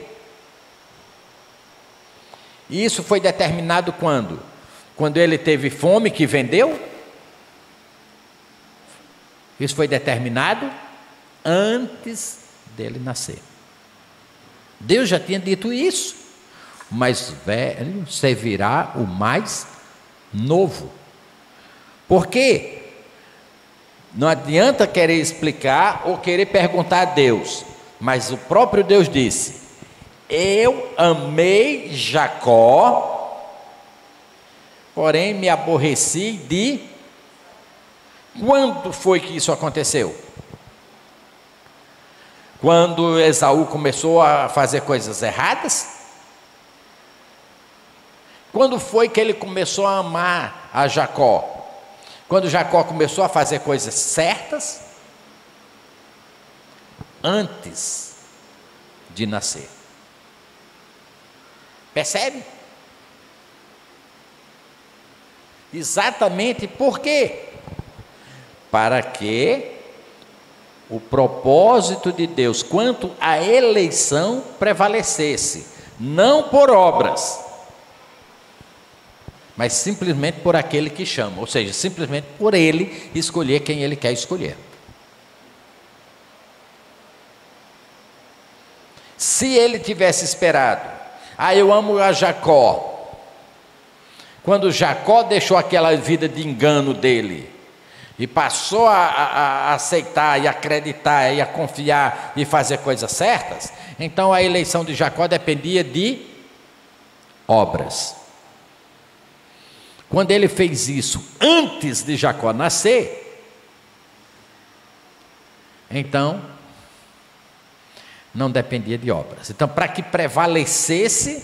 E isso foi determinado quando? Quando ele teve fome, que vendeu? Isso foi determinado antes dele nascer. Deus já tinha dito isso: o mais velho servirá o mais novo. Por quê? Não adianta querer explicar ou querer perguntar a Deus, mas o próprio Deus disse: eu amei Jacó, porém me aborreci de... Quando foi que isso aconteceu? Quando Esaú começou a fazer coisas erradas? Quando foi que ele começou a amar a Jacó? Quando Jacó começou a fazer coisas certas? Antes de nascer. Percebe? Exatamente por quê? Para que o propósito de Deus quanto à eleição prevalecesse, não por obras, mas simplesmente por aquele que chama, ou seja, simplesmente por ele escolher quem ele quer escolher. Se ele tivesse esperado, eu amo a Jacó, quando Jacó deixou aquela vida de engano dele, e passou a aceitar, e acreditar, e a confiar, e fazer coisas certas, então a eleição de Jacó dependia de obras. Quando ele fez isso antes de Jacó nascer, então não dependia de obras. Então, para que prevalecesse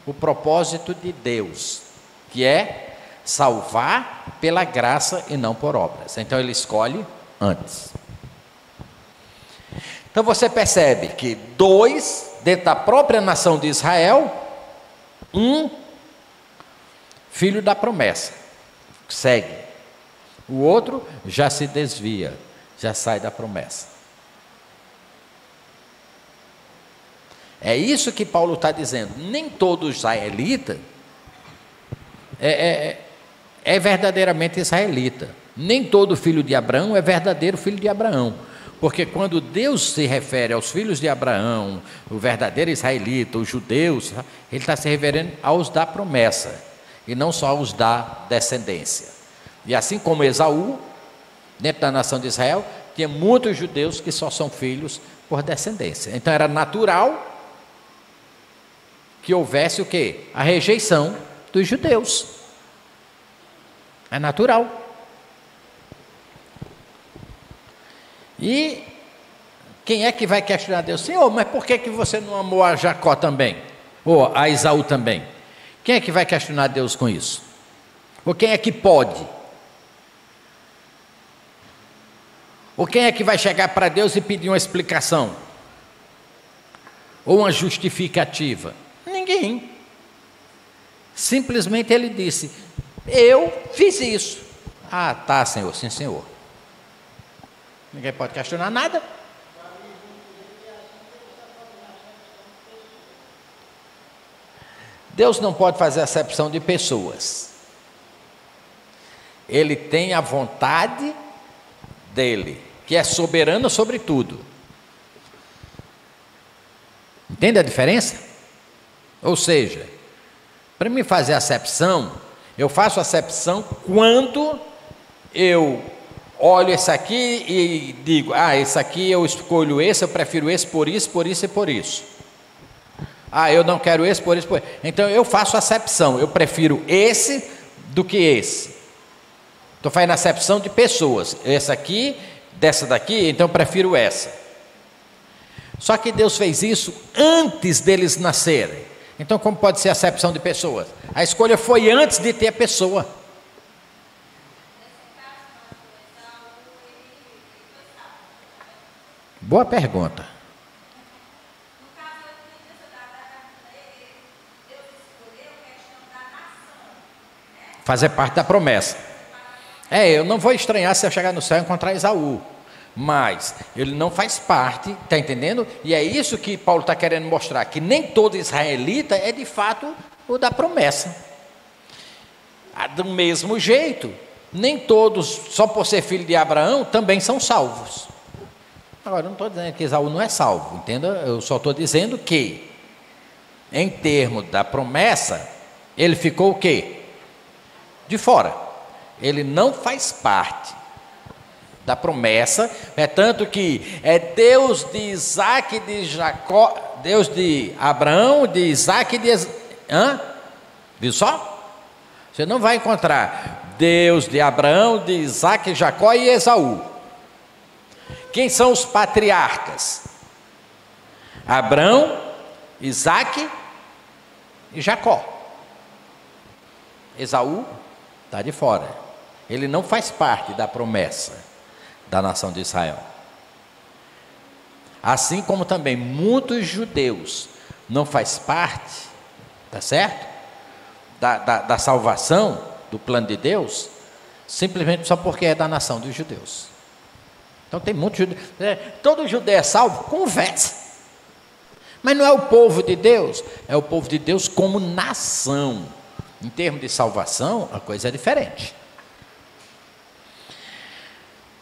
o propósito de Deus, que é salvar pela graça e não por obras. Então ele escolhe antes. Então você percebe que 2, dentro da própria nação de Israel, 1 filho da promessa, segue. O outro já se desvia, já sai da promessa. É isso que Paulo está dizendo. Nem todo israelita é verdadeiramente israelita. Nem todo filho de Abraão é verdadeiro filho de Abraão. Porque quando Deus se refere aos filhos de Abraão, o verdadeiro israelita, os judeus, ele está se referindo aos da promessa, e não só aos da descendência. E assim como Esaú, dentro da nação de Israel, tinha muitos judeus que só são filhos por descendência. Então era natural que houvesse o quê? A rejeição dos judeus. É natural. E quem é que vai questionar Deus? Senhor, mas por que você não amou a Jacó também? Ou a Esaú também? Quem é que vai questionar Deus com isso? Ou quem é que pode? Ou quem é que vai chegar para Deus e pedir uma explicação? Ou uma justificativa? Ninguém. Simplesmente ele disse: eu fiz isso. Ah, tá, Senhor, sim, Senhor. Ninguém pode questionar nada. Deus não pode fazer acepção de pessoas. Ele tem a vontade dele, que é soberana sobre tudo. Entende a diferença? Ou seja, para mim fazer acepção, eu faço acepção quando eu olho esse aqui e digo: ah, esse aqui eu escolho esse, eu prefiro esse por isso, por isso e por isso. Ah, eu não quero esse por isso, por isso. Então eu faço acepção, eu prefiro esse do que esse. Estou fazendo acepção de pessoas. Essa aqui, dessa daqui, então eu prefiro essa. Só que Deus fez isso antes deles nascerem. Então como pode ser acepção de pessoas? A escolha foi antes de ter a pessoa. Boa pergunta. Fazer parte da promessa. Eu não vou estranhar se eu chegar no céu e encontrar Esaú, mas ele não faz parte, está entendendo? E é isso que Paulo está querendo mostrar, que nem todo israelita é de fato o da promessa. Do mesmo jeito, nem todos, só por ser filho de Abraão, também são salvos. Agora, eu não estou dizendo que Esaú não é salvo, entenda? Eu só estou dizendo que, em termos da promessa, ele ficou o quê? De fora. Ele não faz parte da promessa, é tanto que é Deus de Isaac, de Jacó, Deus de Abraão, de Isaac e de... Viu só? Você não vai encontrar Deus de Abraão, de Isaac, Jacó e Esaú. Quem são os patriarcas? Abraão, Isaac e Jacó. Esaú está de fora. Ele não faz parte da promessa da nação de Israel. Assim como também muitos judeus não faz parte, tá certo? Da salvação, do plano de Deus, simplesmente só porque é da nação dos judeus. Então tem muitos judeus. Todo judeu é salvo? Conversa. Mas não é o povo de Deus, é o povo de Deus como nação. Em termos de salvação, a coisa é diferente.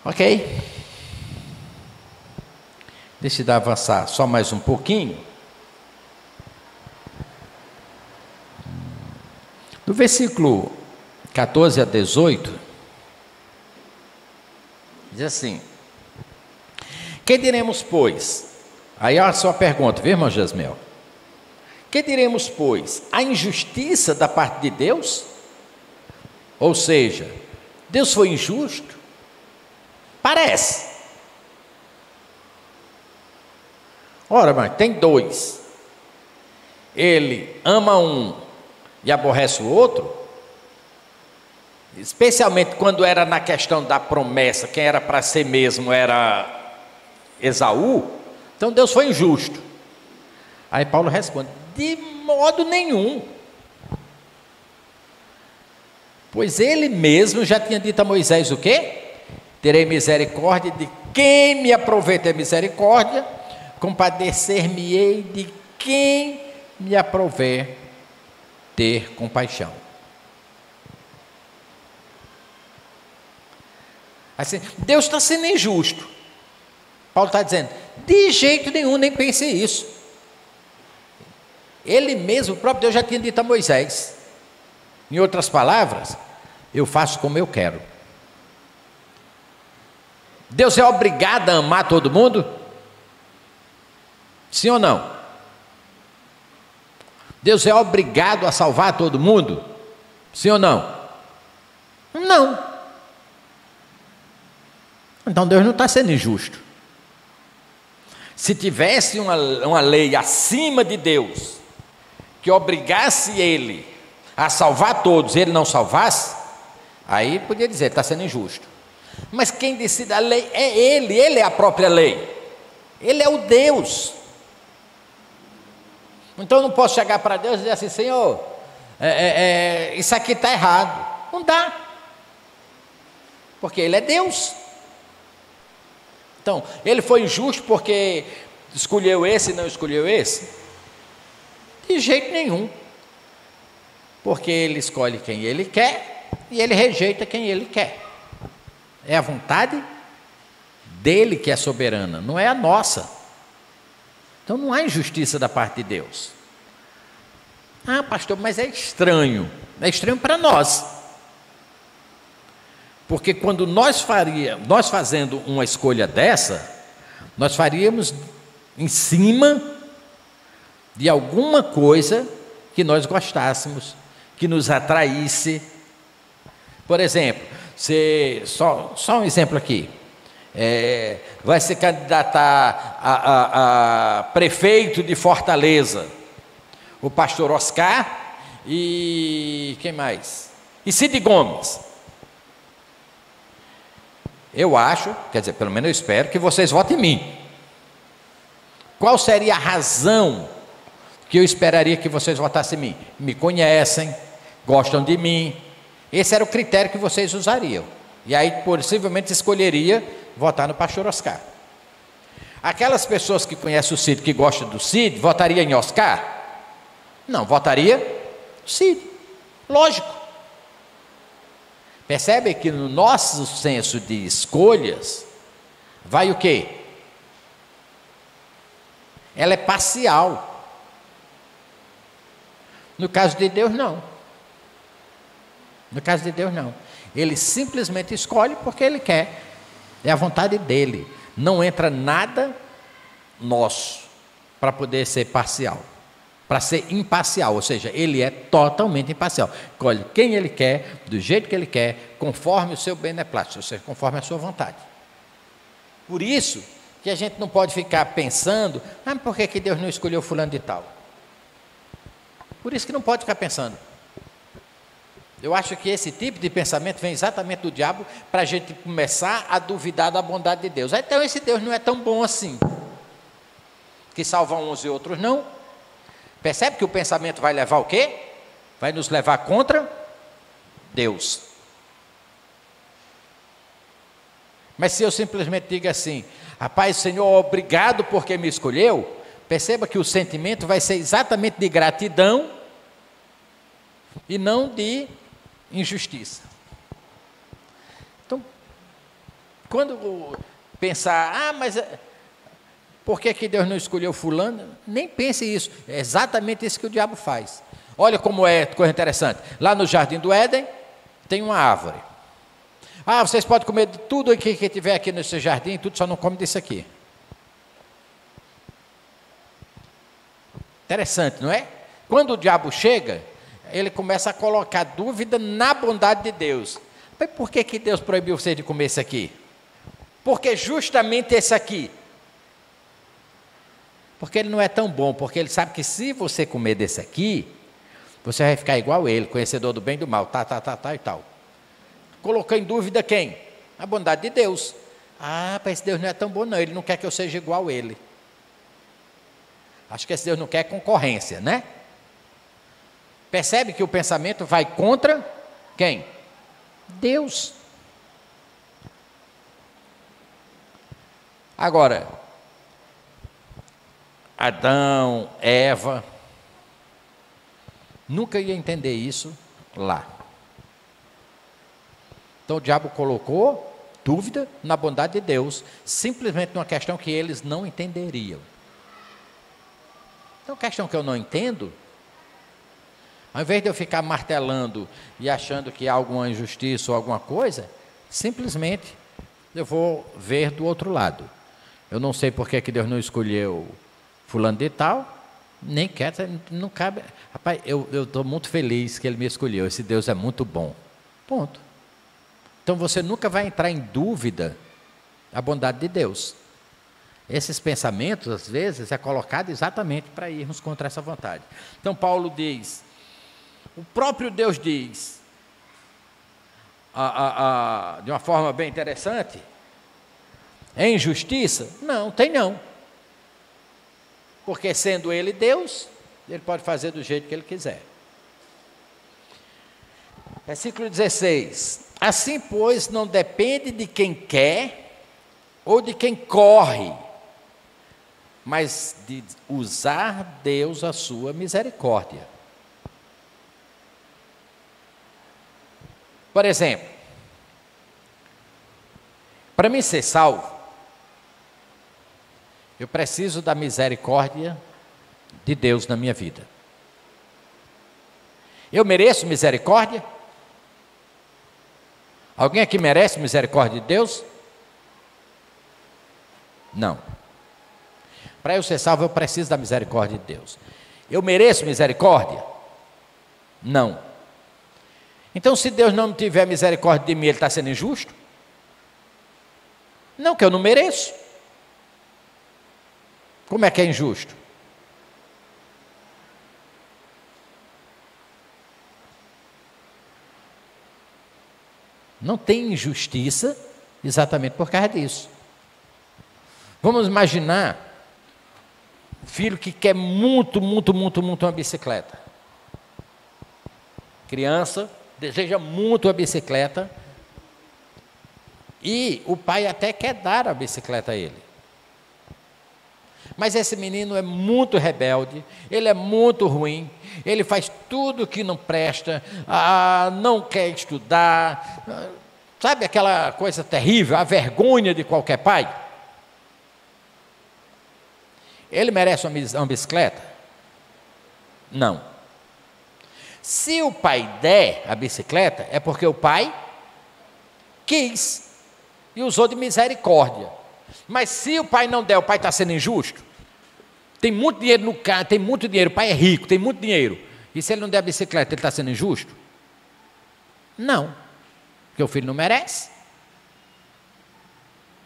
Ok? Deixa eu avançar só mais um pouquinho. Do versículo 14 a 18, diz assim: que diremos, pois? Aí olha só a pergunta, viu, irmão Jasmel? Que diremos, pois? A injustiça da parte de Deus? Ou seja, Deus foi injusto? Parece. Ora, mas tem dois. Ele ama um e aborrece o outro? Especialmente quando era na questão da promessa, quem era para ser mesmo era Esaú. Então Deus foi injusto. Aí Paulo responde: de modo nenhum. Pois ele mesmo já tinha dito a Moisés o quê? Terei misericórdia de quem me aproveita a misericórdia, compadecer-me-ei de quem me aprouver ter compaixão. Assim, Deus está sendo injusto. Paulo está dizendo, de jeito nenhum, nem pense isso. Ele mesmo, o próprio Deus já tinha dito a Moisés. Em outras palavras, eu faço como eu quero. Deus é obrigado a amar todo mundo? Sim ou não? Deus é obrigado a salvar todo mundo? Sim ou não? Não. Então Deus não está sendo injusto. Se tivesse uma lei acima de Deus, que obrigasse ele a salvar todos, e ele não salvasse, aí podia dizer, está sendo injusto. Mas quem decide a lei é ele é a própria lei. Ele é o Deus. Então eu não posso chegar para Deus e dizer assim, Senhor, isso aqui está errado. Não dá. Porque Ele é Deus. Então, Ele foi injusto porque escolheu esse e não escolheu esse? De jeito nenhum. Porque Ele escolhe quem Ele quer e Ele rejeita quem Ele quer. É a vontade dele que é soberana, não é a nossa. Então não há injustiça da parte de Deus. Ah, pastor, mas é estranho. É estranho para nós. Porque quando nós fazendo uma escolha dessa, nós faríamos em cima de alguma coisa que nós gostássemos, que nos atraísse. Por exemplo, só um exemplo aqui. Vai se candidatar a prefeito de Fortaleza, o pastor Oscar e quem mais? E Cid Gomes. Eu acho, quer dizer, pelo menos eu espero que vocês votem em mim. Qual seria a razão que eu esperaria que vocês votassem em mim? Me conhecem, gostam de mim. Esse era o critério que vocês usariam. E aí possivelmente escolheria votar no pastor Oscar. Aquelas pessoas que conhecem o Cid, que gostam do Cid, votaria em Oscar? Não, votaria no Cid. Lógico. Percebe que no nosso senso de escolhas, vai o quê? Ela é parcial. No caso de Deus, não. No caso de Deus, não. Ele simplesmente escolhe porque Ele quer. É a vontade dEle. Não entra nada nosso para poder ser parcial. Para ser imparcial, ou seja, Ele é totalmente imparcial. Escolhe quem Ele quer, do jeito que Ele quer, conforme o seu beneplácito, ou seja, conforme a sua vontade. Por isso que a gente não pode ficar pensando, por que Deus não escolheu fulano de tal? Por isso que não pode ficar pensando. Eu acho que esse tipo de pensamento vem exatamente do diabo para a gente começar a duvidar da bondade de Deus. Então esse Deus não é tão bom assim, que salva uns e outros não. Percebe que o pensamento vai levar o quê? Vai nos levar contra Deus. Mas se eu simplesmente digo assim, rapaz, Senhor, obrigado porque me escolheu, perceba que o sentimento vai ser exatamente de gratidão e não de injustiça. Então, quando pensar, mas por que Deus não escolheu fulano? Nem pense isso, é exatamente isso que o diabo faz. Olha como é coisa interessante, lá no Jardim do Éden, tem uma árvore. Vocês podem comer de tudo que tiver aqui nesse jardim, tudo, só não come disso aqui. Interessante, não é? Quando o diabo chega, ele começa a colocar dúvida na bondade de Deus. Mas por que Deus proibiu você de comer isso aqui? Porque justamente esse aqui. Porque ele não é tão bom, porque ele sabe que se você comer desse aqui, você vai ficar igual ele, conhecedor do bem e do mal, e tal. Colocou em dúvida quem? A bondade de Deus. Mas esse Deus não é tão bom não, ele não quer que eu seja igual a ele. Acho que esse Deus não quer concorrência, né? Percebe que o pensamento vai contra quem? Deus. Agora, Adão, Eva. Nunca ia entender isso lá. Então o diabo colocou dúvida na bondade de Deus, simplesmente numa questão que eles não entenderiam. Então, questão que eu não entendo, ao invés de eu ficar martelando e achando que há alguma injustiça ou alguma coisa, simplesmente eu vou ver do outro lado. Eu não sei por que Deus não escolheu fulano de tal, nem quer, não cabe. Rapaz, eu estou muito feliz que Ele me escolheu, esse Deus é muito bom. Ponto. Então você nunca vai entrar em dúvida a bondade de Deus. Esses pensamentos, às vezes, é colocado exatamente para irmos contra essa vontade. Então Paulo diz, o próprio Deus diz, de uma forma bem interessante, é injustiça? Não, tem não. Porque sendo Ele Deus, Ele pode fazer do jeito que Ele quiser. Versículo 16. Assim, pois, não depende de quem quer ou de quem corre, mas de usar Deus a sua misericórdia. Por exemplo, para mim ser salvo, eu preciso da misericórdia de Deus na minha vida. Eu mereço misericórdia? Alguém aqui merece misericórdia de Deus? Não. Para eu ser salvo, eu preciso da misericórdia de Deus. Eu mereço misericórdia? Não. Então, se Deus não tiver misericórdia de mim, Ele está sendo injusto? Não, que eu não mereço. Como é que é injusto? Não tem injustiça exatamente por causa disso. Vamos imaginar um filho que quer muito uma bicicleta. Criança deseja muito a bicicleta e o pai até quer dar a bicicleta a ele. Mas esse menino é muito rebelde, ele é muito ruim, ele faz tudo que não presta, não quer estudar, sabe aquela coisa terrível, a vergonha de qualquer pai? Ele merece uma bicicleta? Não. Se o pai der a bicicleta, é porque o pai quis e usou de misericórdia. Mas se o pai não der, o pai está sendo injusto? Tem muito dinheiro no carro, tem muito dinheiro, o pai é rico, tem muito dinheiro. E se ele não der a bicicleta, ele está sendo injusto? Não, porque o filho não merece.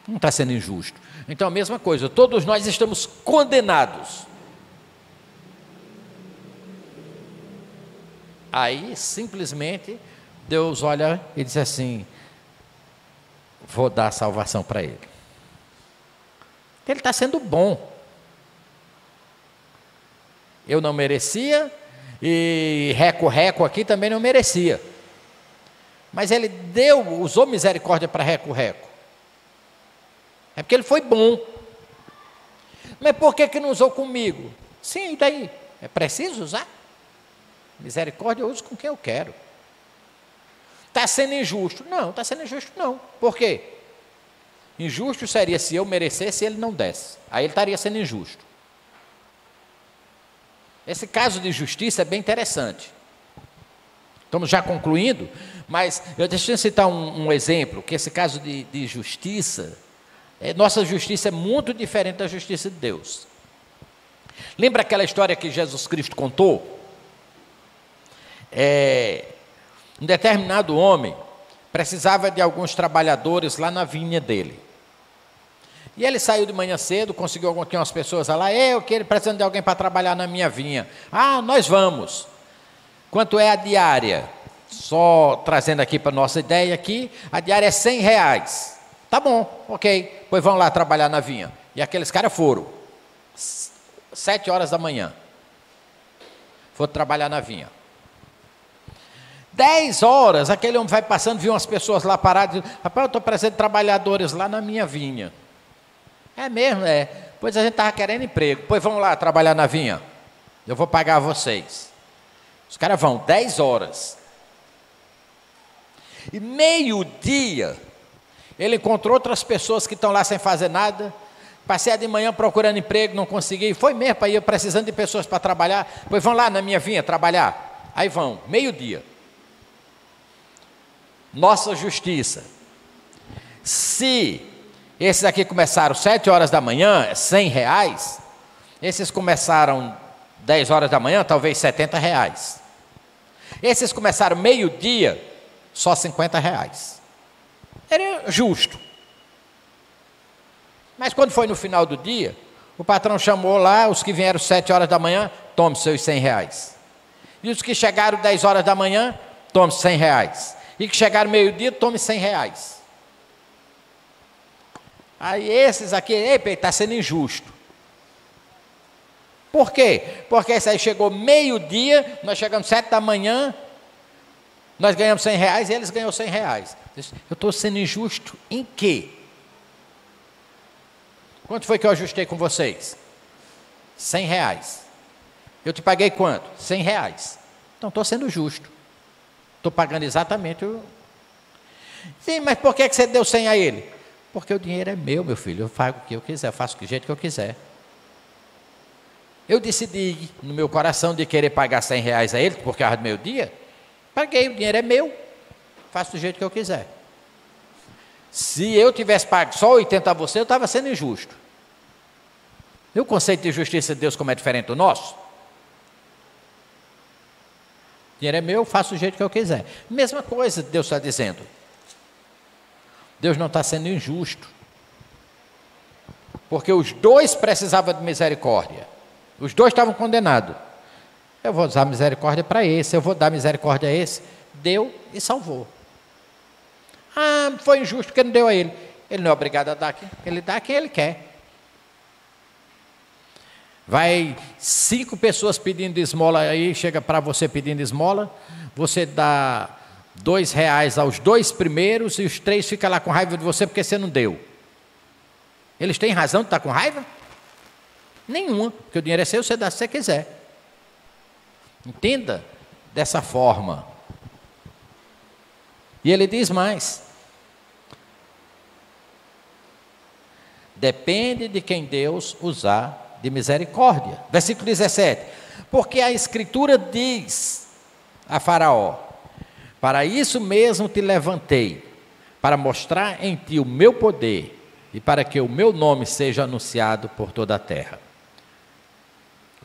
Não está sendo injusto. Então a mesma coisa, todos nós estamos condenados. Aí simplesmente Deus olha e diz assim, vou dar salvação para ele. Ele está sendo bom. Eu não merecia, e reco aqui também não merecia. Mas ele usou misericórdia para reco. É porque ele foi bom. Mas por que não usou comigo? Sim, e daí? É preciso usar? Misericórdia eu uso com quem eu quero. Está sendo injusto? Não, está sendo injusto não. Por quê? Injusto seria se eu merecesse e ele não desse. Aí ele estaria sendo injusto. Esse caso de justiça é bem interessante. Estamos já concluindo, mas deixa eu citar um exemplo, que esse caso de justiça, nossa justiça é muito diferente da justiça de Deus. Lembra aquela história que Jesus Cristo contou? Um determinado homem precisava de alguns trabalhadores lá na vinha dele. E ele saiu de manhã cedo, conseguiu umas pessoas lá, eu quero precisando de alguém para trabalhar na minha vinha. Ah, nós vamos. Quanto é a diária? Só trazendo aqui para a nossa ideia aqui, a diária é R$100. Tá bom, ok, pois vão lá trabalhar na vinha. E aqueles caras foram, 7 horas da manhã, foram trabalhar na vinha. 10 horas, aquele homem vai passando, viu umas pessoas lá paradas, rapaz, eu estou precisando de trabalhadores lá na minha vinha. É mesmo, Pois a gente estava querendo emprego. Pois vamos lá trabalhar na vinha. Eu vou pagar vocês. Os caras vão 10 horas. E meio-dia, ele encontrou outras pessoas que estão lá sem fazer nada. Passei de manhã procurando emprego, não consegui. Foi mesmo para ir precisando de pessoas para trabalhar. Pois vão lá na minha vinha trabalhar. Aí vão, meio-dia. Nossa justiça. Se esses aqui começaram 7 horas da manhã, R$100. Esses começaram 10 horas da manhã, talvez R$70. Esses começaram meio-dia, só R$50. Era justo. Mas quando foi no final do dia, o patrão chamou lá os que vieram 7 horas da manhã, tome seus R$100. E os que chegaram 10 horas da manhã, tome R$100. E que chegaram meio-dia, tome R$100. Aí esses aqui, está sendo injusto. Por quê? Porque esse aí chegou meio-dia, nós chegamos 7 da manhã, nós ganhamos R$100 e eles ganham R$100. Eu estou sendo injusto em quê? Quanto foi que eu ajustei com vocês? R$100. Eu te paguei quanto? R$100. Então estou sendo justo. Estou pagando exatamente o... Sim, mas por que você deu 100 a ele? Porque o dinheiro é meu, meu filho. Eu faço o que eu quiser, eu faço do jeito que eu quiser. Eu decidi no meu coração de querer pagar R$100 a ele, por causa do meu dia. Paguei, o dinheiro é meu. Faço do jeito que eu quiser. Se eu tivesse pago só 80 a você, eu estava sendo injusto. E o conceito de justiça de Deus como é diferente do nosso? O dinheiro é meu, faço do jeito que eu quiser. Mesma coisa Deus está dizendo. Deus não está sendo injusto. Porque os dois precisavam de misericórdia. Os dois estavam condenados. Eu vou usar misericórdia para esse, eu vou dar misericórdia a esse. Deu e salvou. Ah, foi injusto porque não deu a ele. Ele não é obrigado a dar aqui. Ele dá a quem ele quer. Vai 5 pessoas pedindo esmola aí, chega para você pedindo esmola, você dá R$2 aos 2 primeiros e os 3 ficam lá com raiva de você porque você não deu. Eles têm razão de estar com raiva? Nenhuma, porque o dinheiro é seu, você dá se você quiser. Entenda dessa forma. E ele diz mais. Depende de quem Deus usar de misericórdia. Versículo 17. Porque a Escritura diz a Faraó: para isso mesmo te levantei, para mostrar em ti o meu poder e para que o meu nome seja anunciado por toda a terra.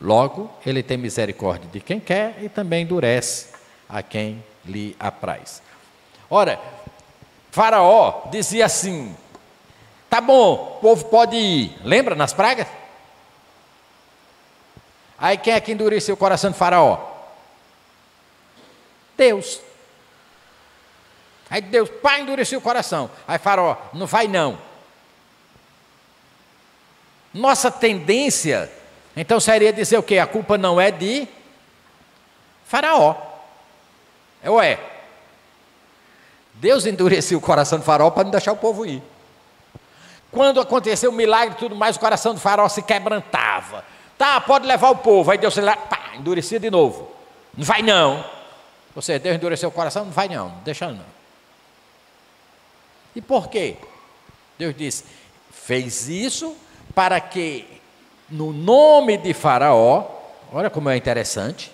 Logo, ele tem misericórdia de quem quer e também endurece a quem lhe apraz. Ora, Faraó dizia assim: tá bom, o povo pode ir. Lembra nas pragas? Aí quem é que endureceu o coração de Faraó? Deus. Aí Deus, pá, endureceu o coração. Aí Faraó, não vai não. Nossa tendência, então, seria dizer o quê? A culpa não é de Faraó. É ou é? Deus endureceu o coração de Faraó para não deixar o povo ir. Quando aconteceu o milagre e tudo mais, o coração do Faraó se quebrantava. Tá, pode levar o povo. Aí Deus lá, pá, endurecia de novo. Não vai não. Ou seja, Deus endureceu o coração, não vai não, deixa não. E por quê? Deus disse, fez isso para que, no nome de Faraó, olha como é interessante,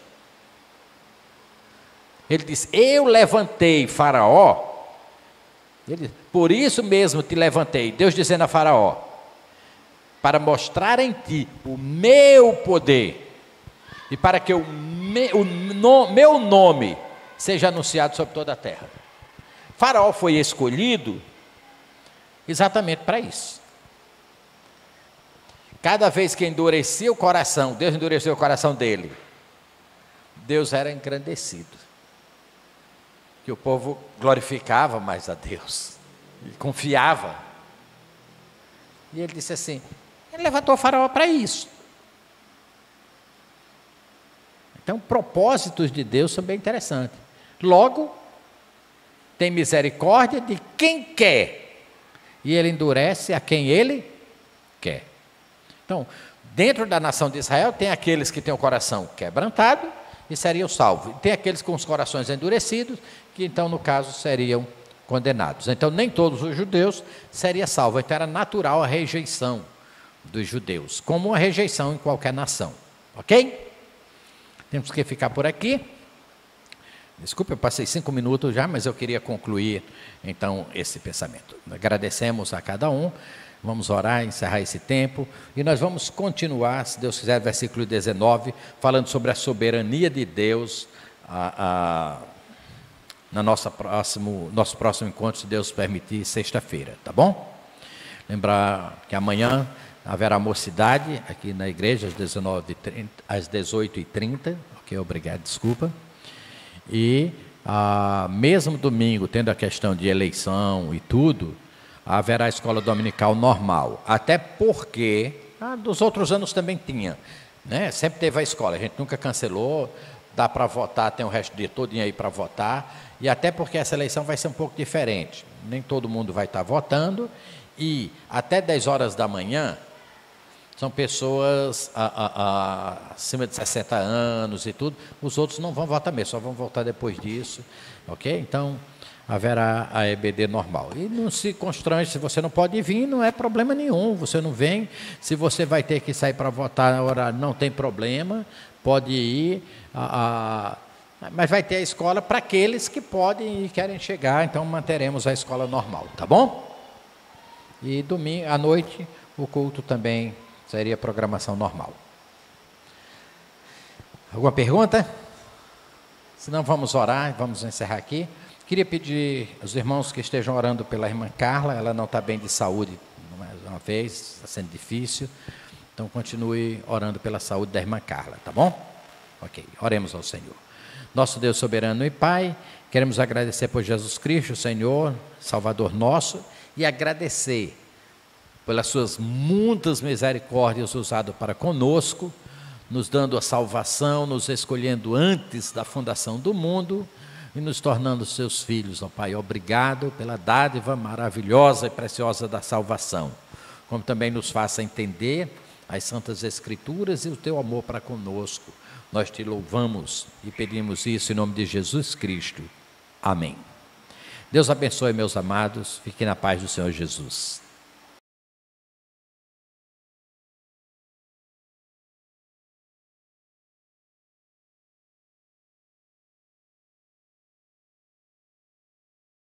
ele diz, eu levantei Faraó, ele diz, por isso mesmo te levantei, Deus dizendo a Faraó, para mostrar em ti o meu poder, e para que o meu nome seja anunciado sobre toda a terra. Faraó foi escolhido exatamente para isso. Cada vez que endurecia o coração, Deus endureceu o coração dele, Deus era engrandecido. Que o povo glorificava mais a Deus, e confiava. E ele disse assim, ele levantou o Faraó para isso. Então, propósitos de Deus são bem interessantes. Logo, tem misericórdia de quem quer, e ele endurece a quem ele quer. Então, dentro da nação de Israel, tem aqueles que têm o coração quebrantado e seriam salvos. Tem aqueles com os corações endurecidos, que então, no caso, seriam condenados. Então, nem todos os judeus seriam salvos. Então, era natural a rejeição dos judeus, como uma rejeição em qualquer nação. Ok? Temos que ficar por aqui. Desculpe, eu passei 5 minutos já, mas eu queria concluir, então, esse pensamento. Agradecemos a cada um. Vamos orar, encerrar esse tempo, e nós vamos continuar, se Deus quiser, versículo 19, falando sobre a soberania de Deus no nosso próximo encontro, se Deus permitir, sexta-feira, tá bom? Lembrar que amanhã haverá mocidade aqui na igreja, às 18h30, ok, obrigado, desculpa. E mesmo domingo, tendo a questão de eleição e tudo, haverá escola dominical normal, até porque dos outros anos também tinha, né? Sempre teve a escola, a gente nunca cancelou, dá para votar, tem o resto do dia todo aí para votar, e até porque essa eleição vai ser um pouco diferente, nem todo mundo vai estar votando, e até 10 horas da manhã, são pessoas acima de 60 anos e tudo, os outros não vão votar mesmo, só vão votar depois disso, ok? Então, haverá a EBD normal. E não se constrange, se você não pode vir, não é problema nenhum, você não vem. Se você vai ter que sair para votar na hora, não tem problema, pode ir. Mas vai ter a escola para aqueles que podem e querem chegar, então manteremos a escola normal, tá bom? E domingo à noite, o culto também seria programação normal. Alguma pergunta? Se não, vamos orar, vamos encerrar aqui. Queria pedir aos irmãos que estejam orando pela irmã Carla, ela não está bem de saúde mais uma vez, está sendo difícil, então continue orando pela saúde da irmã Carla, tá bom? Ok, oremos ao Senhor. Nosso Deus soberano e Pai, queremos agradecer por Jesus Cristo, Senhor, Salvador nosso, e agradecer pelas suas muitas misericórdias usado para conosco, nos dando a salvação, nos escolhendo antes da fundação do mundo, e nos tornando seus filhos, ó Pai. Obrigado pela dádiva maravilhosa e preciosa da salvação, como também nos faça entender as Santas Escrituras e o Teu amor para conosco. Nós Te louvamos e pedimos isso em nome de Jesus Cristo. Amém. Deus abençoe, meus amados. Fiquem na paz do Senhor Jesus.